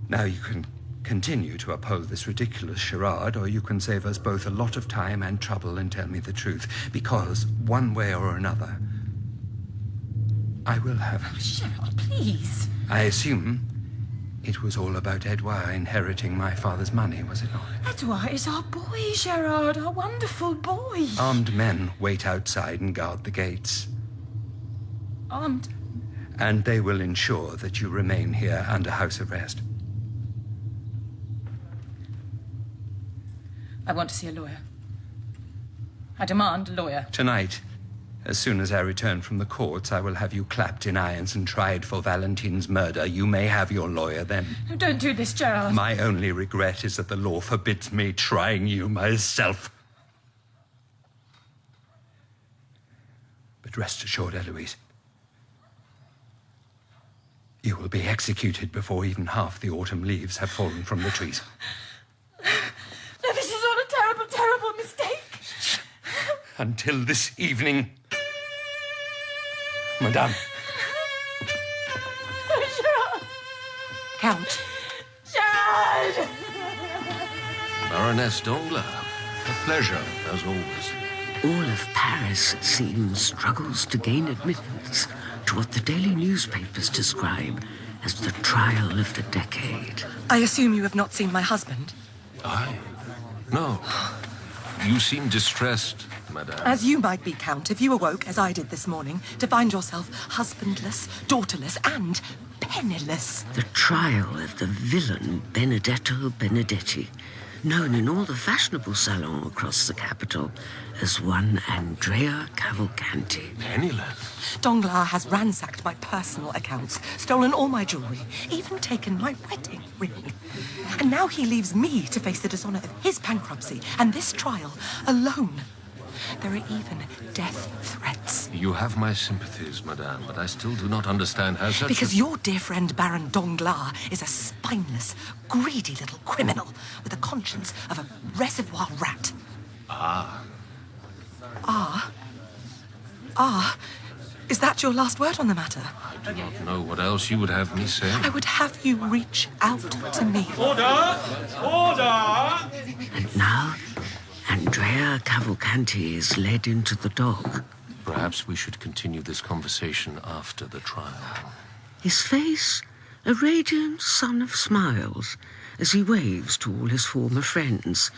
Now you can continue to uphold this ridiculous charade, or you can save us both a lot of time and trouble and tell me the truth. Because, one way or another, I will have... Oh, Gerard, please. I assume it was all about Edouard inheriting my father's money, was it not? Edouard is our boy, Gerard, our wonderful boy. Armed men wait outside and guard the gates. Armed? And they will ensure that you remain here under house arrest. I want to see a lawyer. I demand a lawyer. Tonight, as soon as I return from the courts, I will have you clapped in irons and tried for Valentine's murder. You may have your lawyer then. No, don't do this, Gerard. My only regret is that the law forbids me trying you myself. But rest assured, Eloise, you will be executed before even half the autumn leaves have fallen from the trees. No, this is all a terrible, terrible mistake. Until this evening, Madame. Gerard! Count. Gerard! Baroness Danglars, a pleasure, as always. All of Paris, it seems, struggles to gain admittance to what the daily newspapers describe as the trial of the decade. I assume you have not seen my husband? I? No. You seem distressed, Madame. As you might be, Count, if you awoke, as I did this morning, to find yourself husbandless, daughterless, and penniless. The trial of the villain Benedetto Benedetti, known in all the fashionable salons across the capital as one Andrea Cavalcanti. Penniless? Danglars has ransacked my personal accounts, stolen all my jewellery, even taken my wedding ring. And now he leaves me to face the dishonour of his bankruptcy and this trial alone. There are even death threats. You have my sympathies, madame, but I still do not understand how such Because your dear friend Baron Danglars is a spineless, greedy little criminal with the conscience of a reservoir rat. Ah. Ah? Ah? Is that your last word on the matter? I do not know what else you would have me say. I would have you reach out to me. Order! Order! And now, Andrea Cavalcanti is led into the dock. Perhaps we should continue this conversation after the trial. His face a radiant sun of smiles as he waves to all his former friends,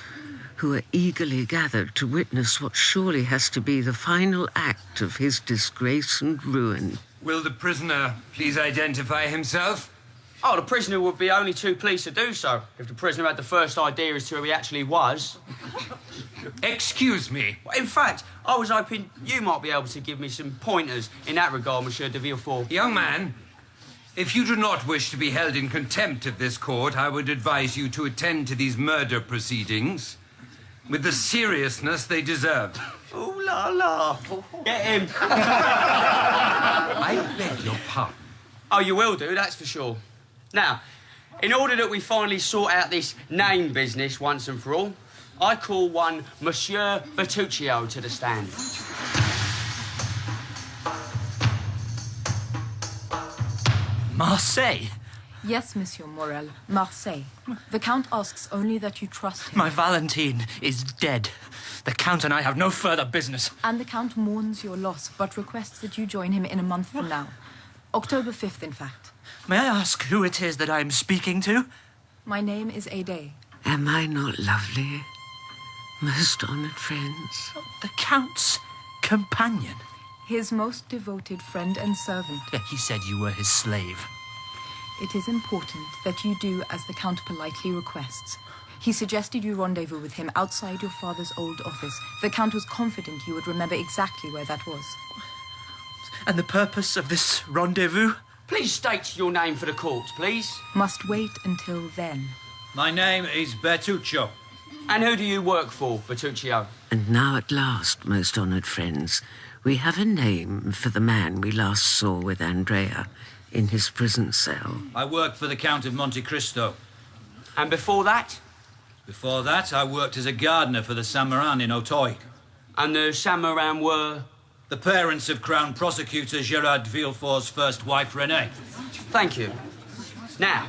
who are eagerly gathered to witness what surely has to be the final act of his disgrace and ruin. Will the prisoner please identify himself? Oh, the prisoner would be only too pleased to do so, if the prisoner had the first idea as to who he actually was. Excuse me. In fact, I was hoping you might be able to give me some pointers in that regard, Monsieur de Villefort. Young man, if you do not wish to be held in contempt of this court, I would advise you to attend to these murder proceedings with the seriousness they deserve. Ooh la la. Get him. I beg your pardon. Oh, you will do, that's for sure. Now, in order that we finally sort out this name business once and for all, I call one Monsieur Bertuccio to the stand. Marseille? Yes, Monsieur Morel, Marseille. The Count asks only that you trust him. My Valentine is dead. The Count and I have no further business. And the Count mourns your loss, but requests that you join him in a month from now. October 5th, in fact. May I ask who it is that I am speaking to? My name is Aidé. Am I not lovely, most honoured friends? The Count's companion. His most devoted friend and servant. He said you were his slave. It is important that you do as the Count politely requests. He suggested you rendezvous with him outside your father's old office. The Count was confident you would remember exactly where that was. And the purpose of this rendezvous? Please state your name for the court, please. Must wait until then. My name is Bertuccio. And who do you work for, Bertuccio? And now at last, most honoured friends, we have a name for the man we last saw with Andrea in his prison cell. I work for the Count of Monte Cristo. And before that? Before that, I worked as a gardener for the Saint-Méran in Auteuil. And the Saint-Méran were? The parents of Crown Prosecutor Gerard de Villefort's first wife, Renée. Thank you. Now,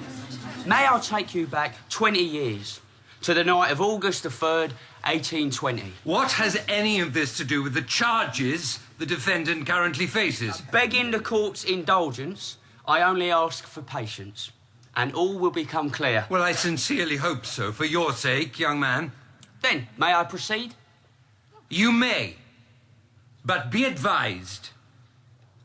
may I take you back 20 years to the night of August the 3rd, 1820? What has any of this to do with the charges the defendant currently faces? Begging the court's indulgence, I only ask for patience, and all will become clear. Well, I sincerely hope so, for your sake, young man. Then, may I proceed? You may, but be advised,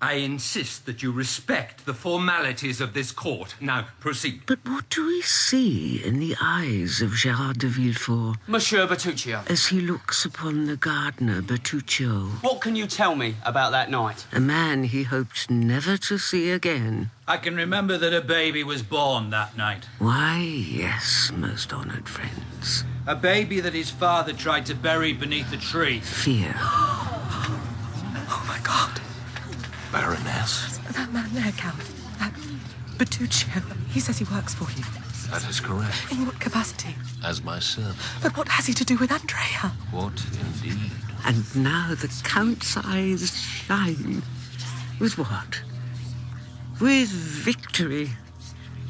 I insist that you respect the formalities of this court. Now, proceed. But what do we see in the eyes of Gerard de Villefort? Monsieur Bertuccio. As he looks upon the gardener, Bertuccio. What can you tell me about that night? A man he hoped never to see again. I can remember that a baby was born that night. Why, yes, most honoured friends. A baby that his father tried to bury beneath a tree. Fear. Oh, my God. Baroness? That man there, Count. That Bertuccio. He says he works for you. That is correct. In what capacity? As my servant. But what has he to do with Andrea? What indeed? And now the Count's eyes shine. With what? With victory.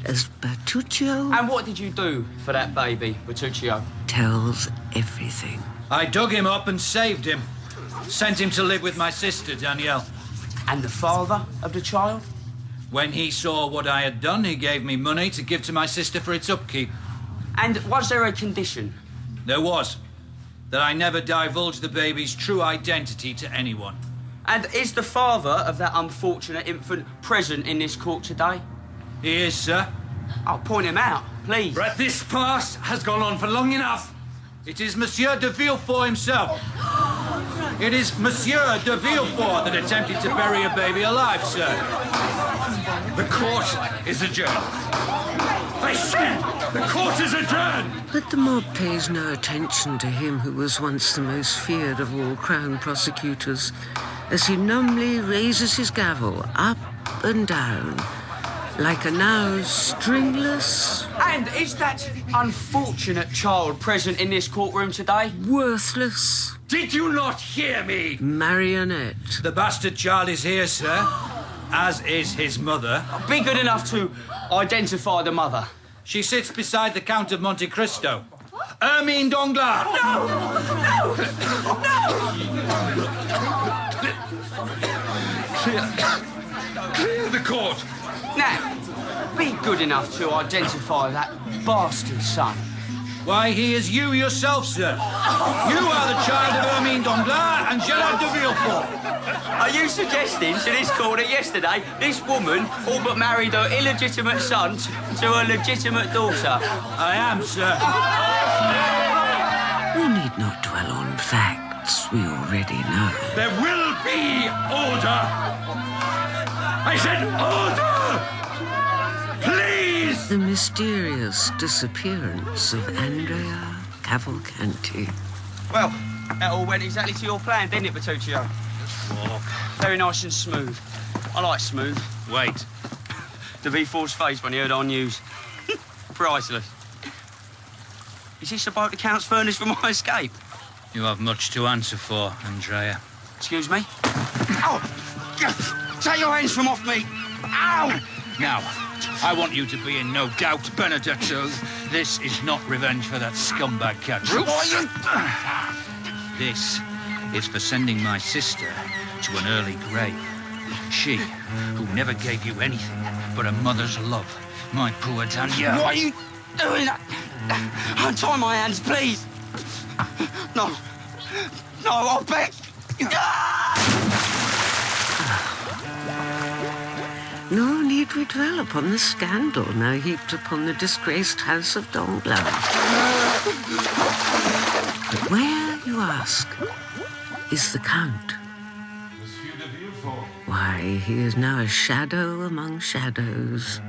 As Bertuccio... And what did you do for that baby, Bertuccio? Tells everything. I dug him up and saved him. Sent him to live with my sister, Danielle. And the father of the child? When he saw what I had done, he gave me money to give to my sister for its upkeep. And was there a condition? There was. That I never divulge the baby's true identity to anyone. And is the father of that unfortunate infant present in this court today? He is, sir. I'll point him out, please. But this farce has gone on for long enough. It is Monsieur de Villefort himself. It is Monsieur de Villefort that attempted to bury a baby alive, sir. The court is adjourned. I said the court is adjourned! But the mob pays no attention to him who was once the most feared of all Crown prosecutors, as he numbly raises his gavel up and down, like a now stringless... And is that unfortunate child present in this courtroom today? Worthless. Did you not hear me? Marionette. The bastard child is here, sir, as is his mother. Be good enough to identify the mother. She sits beside the Count of Monte Cristo. Hermine Danglars. No! No! No! Clear the court. Now, be good enough to identify that bastard son. Why, he is you yourself, sir. You are the child of Hermine Danglars and Gerard de Villefort. Are you suggesting to this court that yesterday this woman all but married her illegitimate son to her legitimate daughter? I am, sir. We need not dwell on facts we already know. There will be order. I said order! Please! The mysterious disappearance of Andrea Cavalcanti. Well, that all went exactly to your plan, didn't it, Bertuccio? Walk. Very nice and smooth. I like smooth. Wait. De Villefort's face when he heard our news. Priceless. Is this about the Count's furnace for my escape? You have much to answer for, Andrea. Excuse me? Ow! Take your hands from off me! Ow! Now, I want you to be in no doubt, Benedetto. This is not revenge for that scumbag Cadruce. This is for sending my sister to an early grave. She, who never gave you anything but a mother's love. My poor Danielle. What are you doing? Untie my hands, please. No. No, I'll beg. Nor need we dwell upon the scandal now heaped upon the disgraced house of Danglars. But where, you ask, is the Count? Why, he is now a shadow among shadows,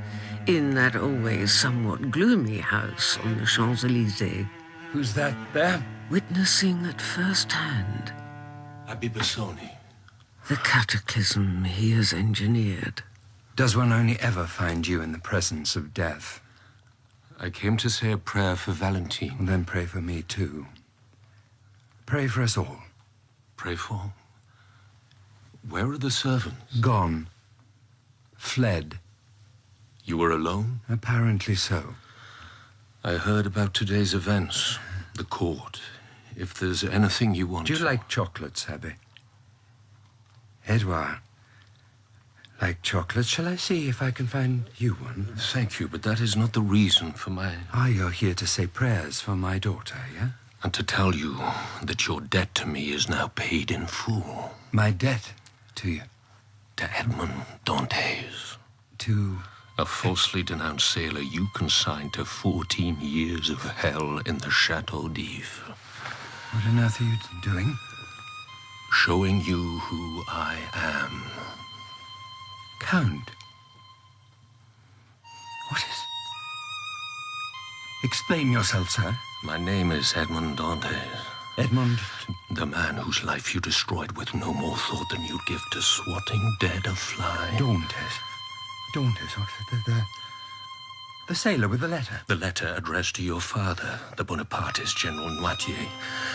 in that always somewhat gloomy house on the Champs-Élysées. Who's that there? Witnessing at first hand Abbé Busoni. the cataclysm he has engineered. Does one only ever find you in the presence of death? I came to say a prayer for Valentine. Well, then pray for me, too. Pray for us all. Pray for? Where are the servants? Gone. Fled. You were alone? Apparently so. I heard about today's events. The court. If there's anything you want... Do you like chocolates, Abbé? Edouard. Like chocolates? Shall I see if I can find you one? Thank you, but that is not the reason for my... Ah, you're here to say prayers for my daughter, yeah? And to tell you that your debt to me is now paid in full. My debt to you? To Edmond Dantès. To... A falsely denounced sailor you consigned to 14 years of hell in the Chateau d'If. What on earth are you doing? Showing you who I am. Count. What is... Explain yourself, sir. My name is Edmond Dantès. Edmond? The man whose life you destroyed with no more thought than you'd give to swatting dead a fly. Dantès. Dantès, what? The sailor with the letter. The letter addressed to your father, the Bonapartist General Noirtier.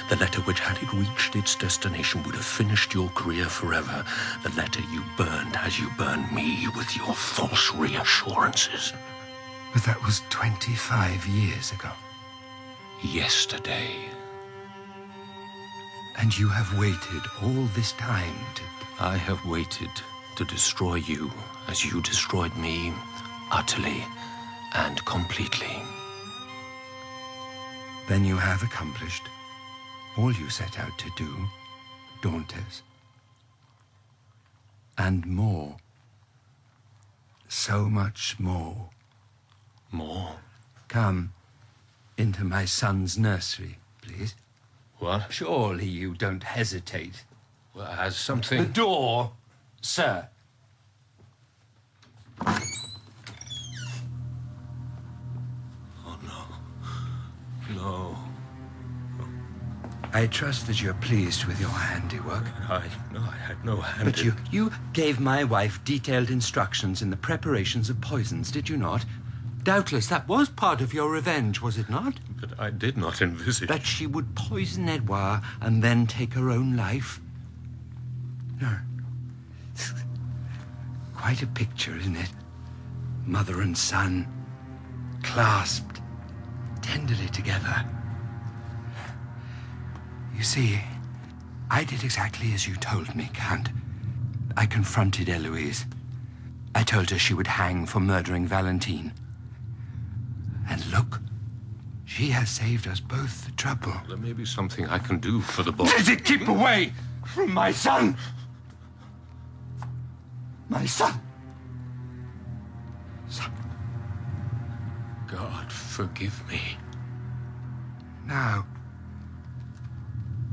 The letter which, had it reached its destination, would have finished your career forever. The letter you burned as you burned me with your false reassurances. But that was 25 years ago. Yesterday. And you have waited all this time to... I have waited to destroy you as you destroyed me, utterly and completely. Then you have accomplished all you set out to do, Dantès. And more. So much more. More? Come into my son's nursery, please. What? Surely you don't hesitate. Well, has something... The door, sir. Oh, no. No. I trust that you're pleased with your handiwork. I had no hand But you gave my wife detailed instructions in the preparations of poisons, did you not? Doubtless that was part of your revenge, was it not? But I did not envisage... That she would poison Edouard and then take her own life? No. Quite a picture, isn't it? Mother and son, clasped tenderly together. You see, I did exactly as you told me, Count. I confronted Eloise. I told her she would hang for murdering Valentine. And look, she has saved us both the trouble. There may be something I can do for the boy. Keep away from my son! My son! Son. God, forgive me. Now,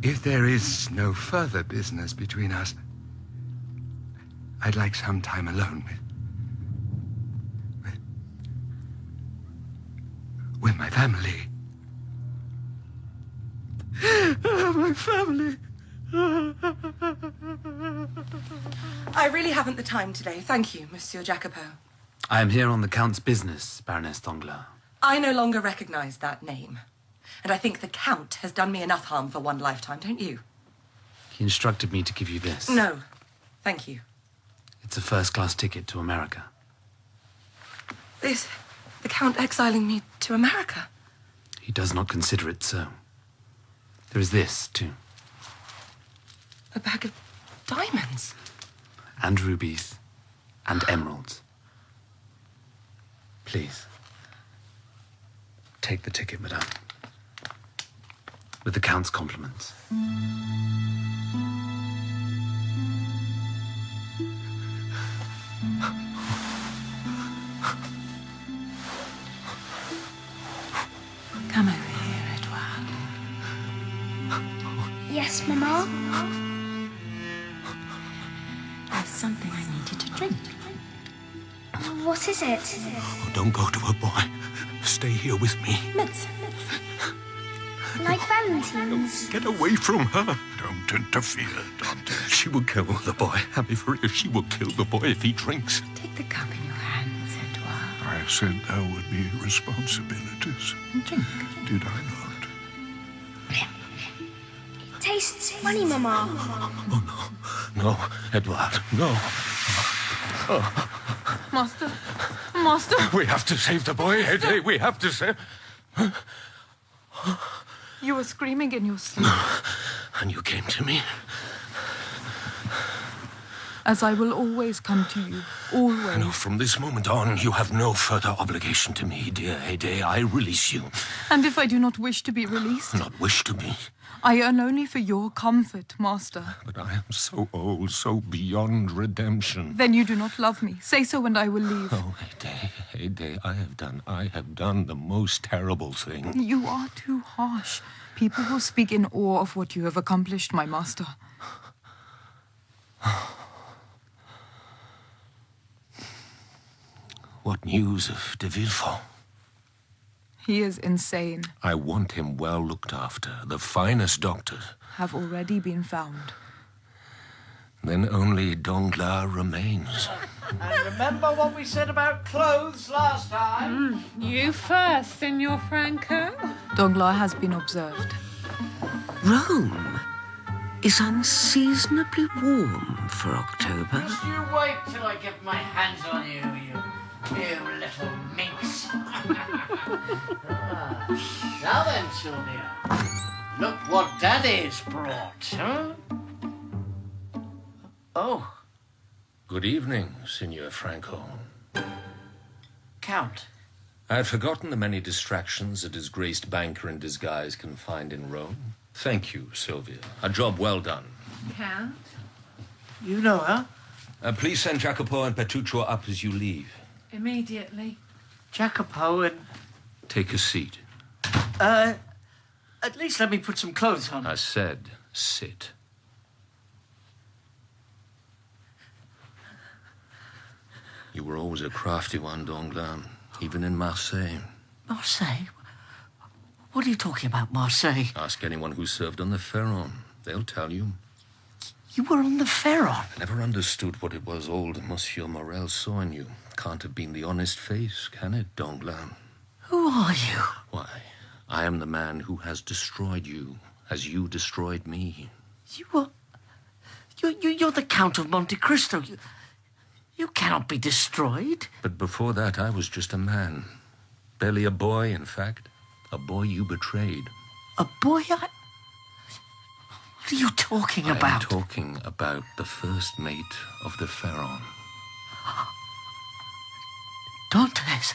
if there is no further business between us, I'd like some time alone with my family. My family. I really haven't the time today. Thank you, Monsieur Jacopo. I am here on the Count's business, Baroness Danglars. I no longer recognize that name. And I think the Count has done me enough harm for one lifetime, don't you? He instructed me to give you this. No, thank you. It's a first-class ticket to America. This... the Count exiling me to America? He does not consider it so. There is this, too. A bag of diamonds? And rubies. And emeralds. Please. Take the ticket, madame. With the Count's compliments. Come over here, Edouard. Yes, Mama? There's something I need you to drink. What is it? Oh, don't go to her, boy. Stay here with me. Medicine. Like Valentine's. Get away from her. Don't interfere, Dantès. She will kill the boy. Happy for you. She will kill the boy if he drinks. Take the cup in your hands, Edouard. I said there would be responsibilities. Drink. Did I not? It tastes funny, Mama. Oh, no. No, Edouard, no. Master. Master. We have to save the boy, Hede. We have to save... You were screaming in your sleep. And you came to me. As I will always come to you. Always. No, from this moment on, you have no further obligation to me, dear Hede. I release you. And if I do not wish to be released? Not wish to be. I yearn only for your comfort, Master. But I am so old, so beyond redemption. Then you do not love me. Say so and I will leave. Oh, Hede, I have done the most terrible thing. You are too harsh. People will speak in awe of what you have accomplished, my master. What news of de Villefort? He is insane. I want him well looked after. The finest doctors Have already been found. Then only Danglars remains. And remember what we said about clothes last time? You first, Signor Franco. Danglars has been observed. Rome is unseasonably warm for October. Just you wait till I get my hands on you, you little minx. Now then, Sylvia, look what Daddy's brought, huh? Oh. Good evening, Signor Franco. Count. I had forgotten the many distractions a disgraced banker in disguise can find in Rome. Thank you, Sylvia. A job well done. Count? You know her? Please send Jacopo and Petruccio up as you leave. Immediately. Jacopo and... Take a seat. At least let me put some clothes on. I said, sit. You were always a crafty one, Danglars, even in Marseille. Marseille? What are you talking about, Marseille? Ask anyone who served on the Pharaon. They'll tell you. You were on the Pharaon? I never understood what it was old Monsieur Morel saw in you. Can't have been the honest face, can it, Danglars? Who are you? Why, I am the man who has destroyed you, as you destroyed me. You're the Count of Monte Cristo. You cannot be destroyed. But before that, I was just a man. Barely a boy, in fact. A boy you betrayed. A boy What are you talking about? I'm talking about the first mate of the Pharaon. Dantès?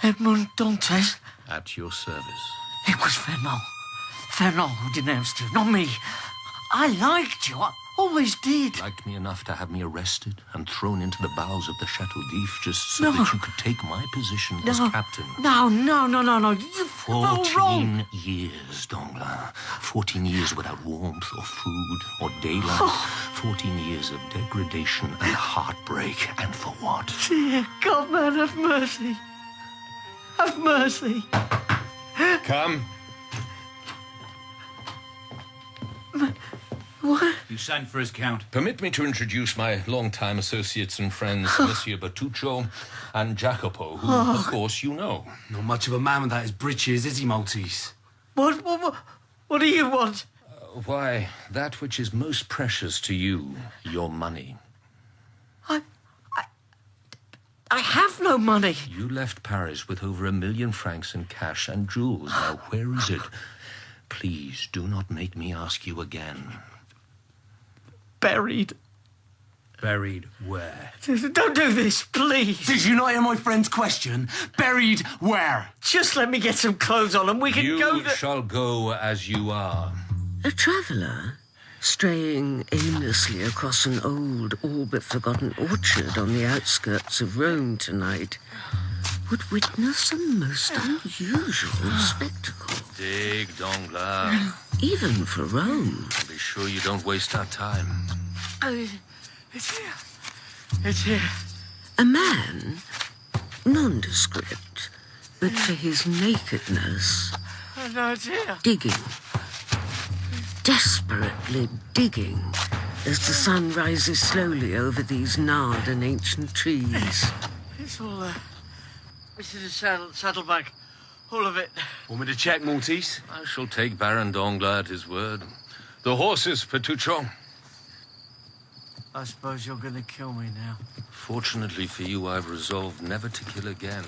Edmond Dantès? At your service. It was Fernand. Fernand who denounced you, not me. I liked you. I always did. Liked me enough to have me arrested and thrown into the bowels of the Chateau d'If just so that you could take my position as captain. No. You're all wrong. 14 years, Danglars. 14 years without warmth or food or daylight. 14 years of degradation and heartbreak. And for what? Dear God, man, have mercy. Have mercy. Come. What? You sent for his count. Permit me to introduce my longtime associates and friends, Monsieur Bertuccio and Jacopo, who, of course, you know. Not much of a man without his breeches, is he, Maltese? What do you want? Why, that which is most precious to you, your money. I have no money. You left Paris with over 1 million francs in cash and jewels. Now, where is it? Please, do not make me ask you again. Buried. Buried where? Don't do this, please. Did you not hear my friend's question? Buried where? Just let me get some clothes on and we can go You shall go as you are. A traveller, straying aimlessly across an old, all but forgotten orchard on the outskirts of Rome tonight, would witness a most unusual spectacle. Dig, Danglars. Even for Rome. Be sure you don't waste our time. It's here. It's here. A man, nondescript, but for his nakedness, No, it's here. digging. Desperately digging as the sun rises slowly over these gnarled and ancient trees. It's all there. This is a saddlebag. All of it. Want me to check, Maltese? I shall take Baron Danglars at his word. The horses, Petruccio. I suppose you're going to kill me now. Fortunately for you, I've resolved never to kill again.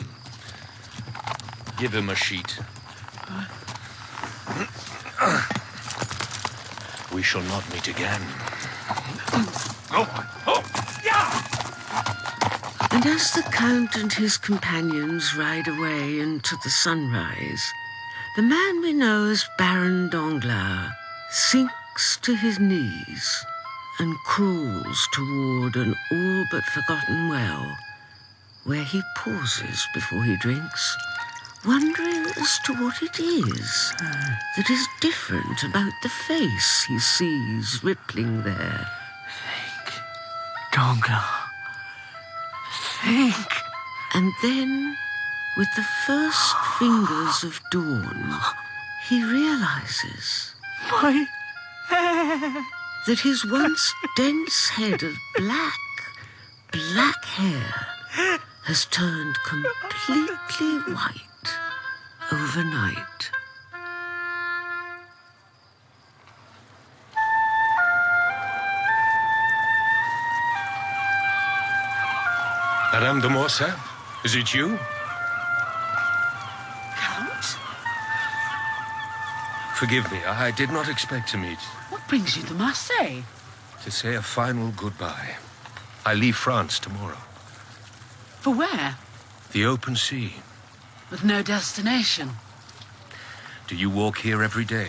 Give him a sheet. We shall not meet again. And as the Count and his companions ride away into the sunrise, the man we know as Baron Danglars sinks to his knees and crawls toward an all but forgotten well, where he pauses before he drinks, wondering as to what it is that is different about the face he sees rippling there. Think, Danglars. Think. And then, with the first fingers of dawn, he realizes My hair. that his once dense head of black hair has turned completely white overnight. Madame de Morcerf, is it you? Count? Forgive me, I did not expect to meet. What brings you to Marseille? To say a final goodbye. I leave France tomorrow. For where? The open sea. With no destination. Do you walk here every day?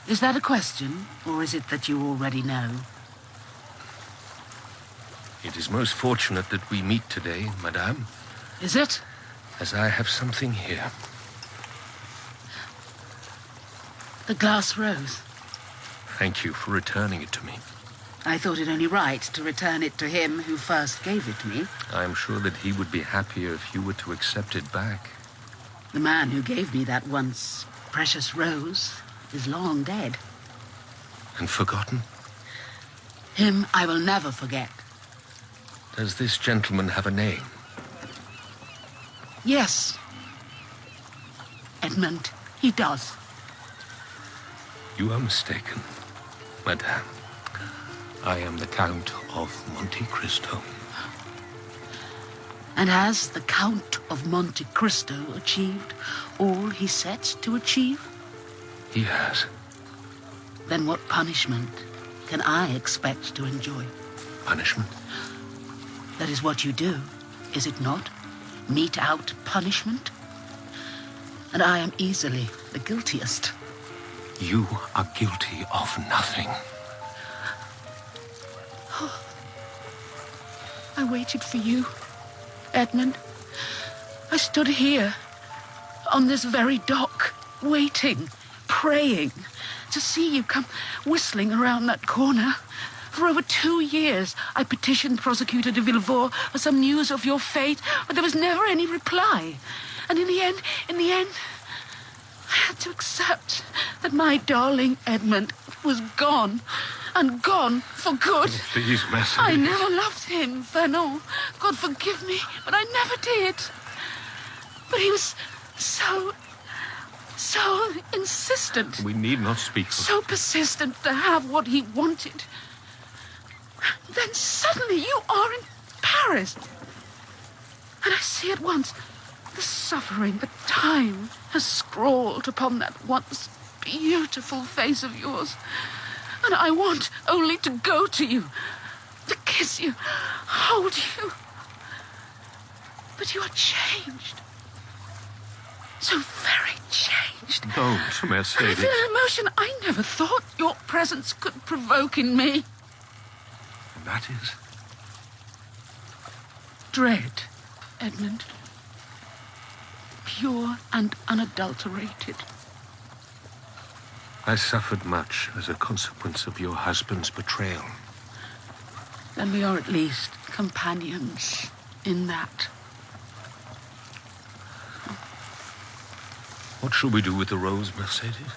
Is that a question, or is it that you already know? It is most fortunate that we meet today, madame. Is it? As I have something here. The glass rose. Thank you for returning it to me. I thought it only right to return it to him who first gave it to me. I am sure that he would be happier if you were to accept it back. The man who gave me that once precious rose is long dead. And forgotten? Him I will never forget. Does this gentleman have a name? Yes. Edmond, he does. You are mistaken, madame. I am the Count of Monte Cristo. And has the Count of Monte Cristo achieved all he sets to achieve? He has. Then what punishment can I expect to enjoy? Punishment? That is what you do, is it not? Mete out punishment? And I am easily the guiltiest. You are guilty of nothing. Oh. I waited for you, Edmond. I stood here, on this very dock, waiting, praying, to see you come whistling around that corner. For over 2 years, I petitioned Prosecutor de Villefort for some news of your fate, but there was never any reply. And in the end, I had to accept that my darling Edmond was gone, and gone for good. Please, Mercedes. I never loved him, Vernon. God forgive me, but I never did. But he was so insistent. We need not speak of So persistent to have what he wanted. Then suddenly you are in Paris. And I see at once the suffering that time has scrawled upon that once beautiful face of yours. And I want only to go to you, to kiss you, hold you. But you are changed. So very changed. Don't, I Mercedes. feel an emotion I never thought your presence could provoke in me. And that is? Dread, Edmond. Pure and unadulterated. I suffered much as a consequence of your husband's betrayal. Then we are at least companions in that. What shall we do with the rose, Mercedes?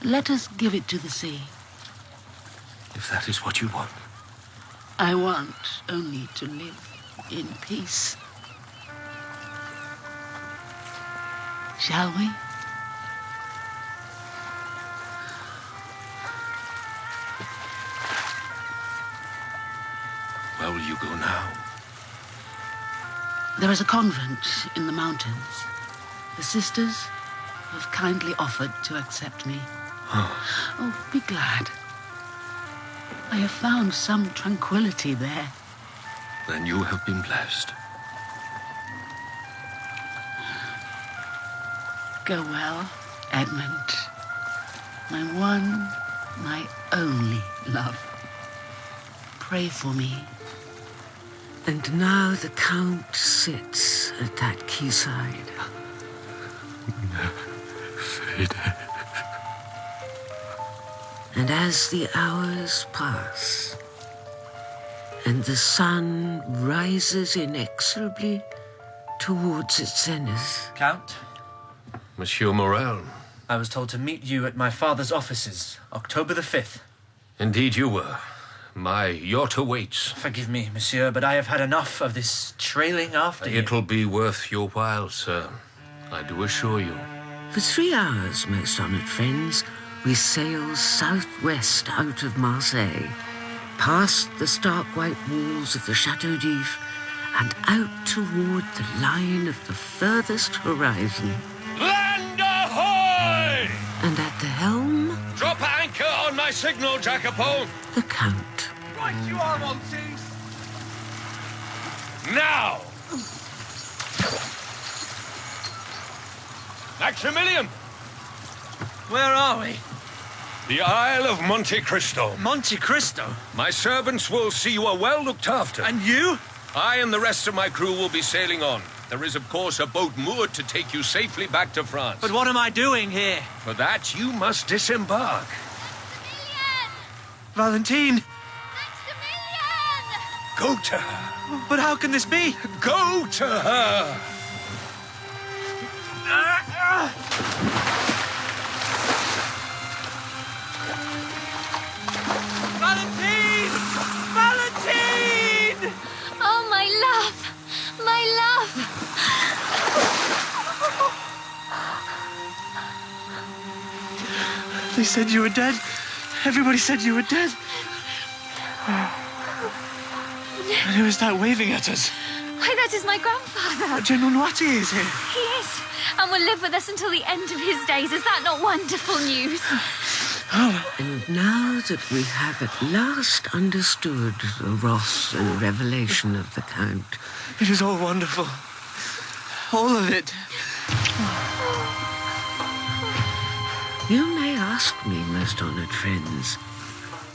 Let us give it to the sea. If that is what you want. I want only to live in peace. Shall we? Where will you go now? There is a convent in the mountains. The sisters have kindly offered to accept me. Oh, be glad. I have found some tranquility there. Then you have been blessed. Go well, Edmond. My one, my only love. Pray for me. And now the Count sits at that quayside. And as the hours pass, and the sun rises inexorably towards its zenith. Count? Monsieur Morel. I was told to meet you at my father's offices, October the 5th. Indeed you were. My yacht awaits. Forgive me, monsieur, but I have had enough of this trailing after you. It'll be worth your while, sir. I do assure you. For 3 hours, most honoured friends, we sail southwest out of Marseille, past the stark white walls of the Chateau d'If, and out toward the line of the furthest horizon. Land ahoy! And at the helm, Drop anchor on my signal, Jacopo. the Count. Right you are, Maltese. Now! Maximilian! Where are we? The Isle of Monte Cristo. Monte Cristo? My servants will see you are well looked after. And you? I and the rest of my crew will be sailing on. There is, of course, a boat moored to take you safely back to France. But what am I doing here? For that, you must disembark. Valentine! Go to her. But how can this be? Go to her. Valentine! Valentine! Oh, my love! My love! They said you were dead. Everybody said you were dead. And who is that waving at us? Why, that is my grandfather. General Noirtier is here. He is, and will live with us until the end of his days. Is that not wonderful news? And now that we have at last understood the wrath and revelation of the Count... It is all wonderful. All of it. You may ask me, most honoured friends,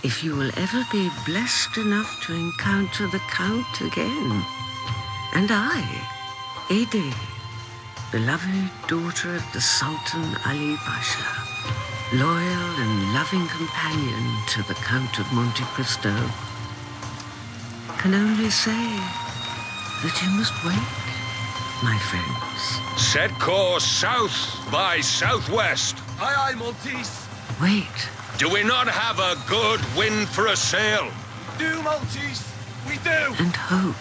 if you will ever be blessed enough to encounter the Count again. And I, Ede, beloved daughter of the Sultan Ali Pasha, loyal and loving companion to the Count of Monte Cristo, can only say that you must wait, my friends. Set course south by southwest. Aye, aye, Maltese. Wait. Do we not have a good wind for a sail? We do, Maltese. We do. And hope.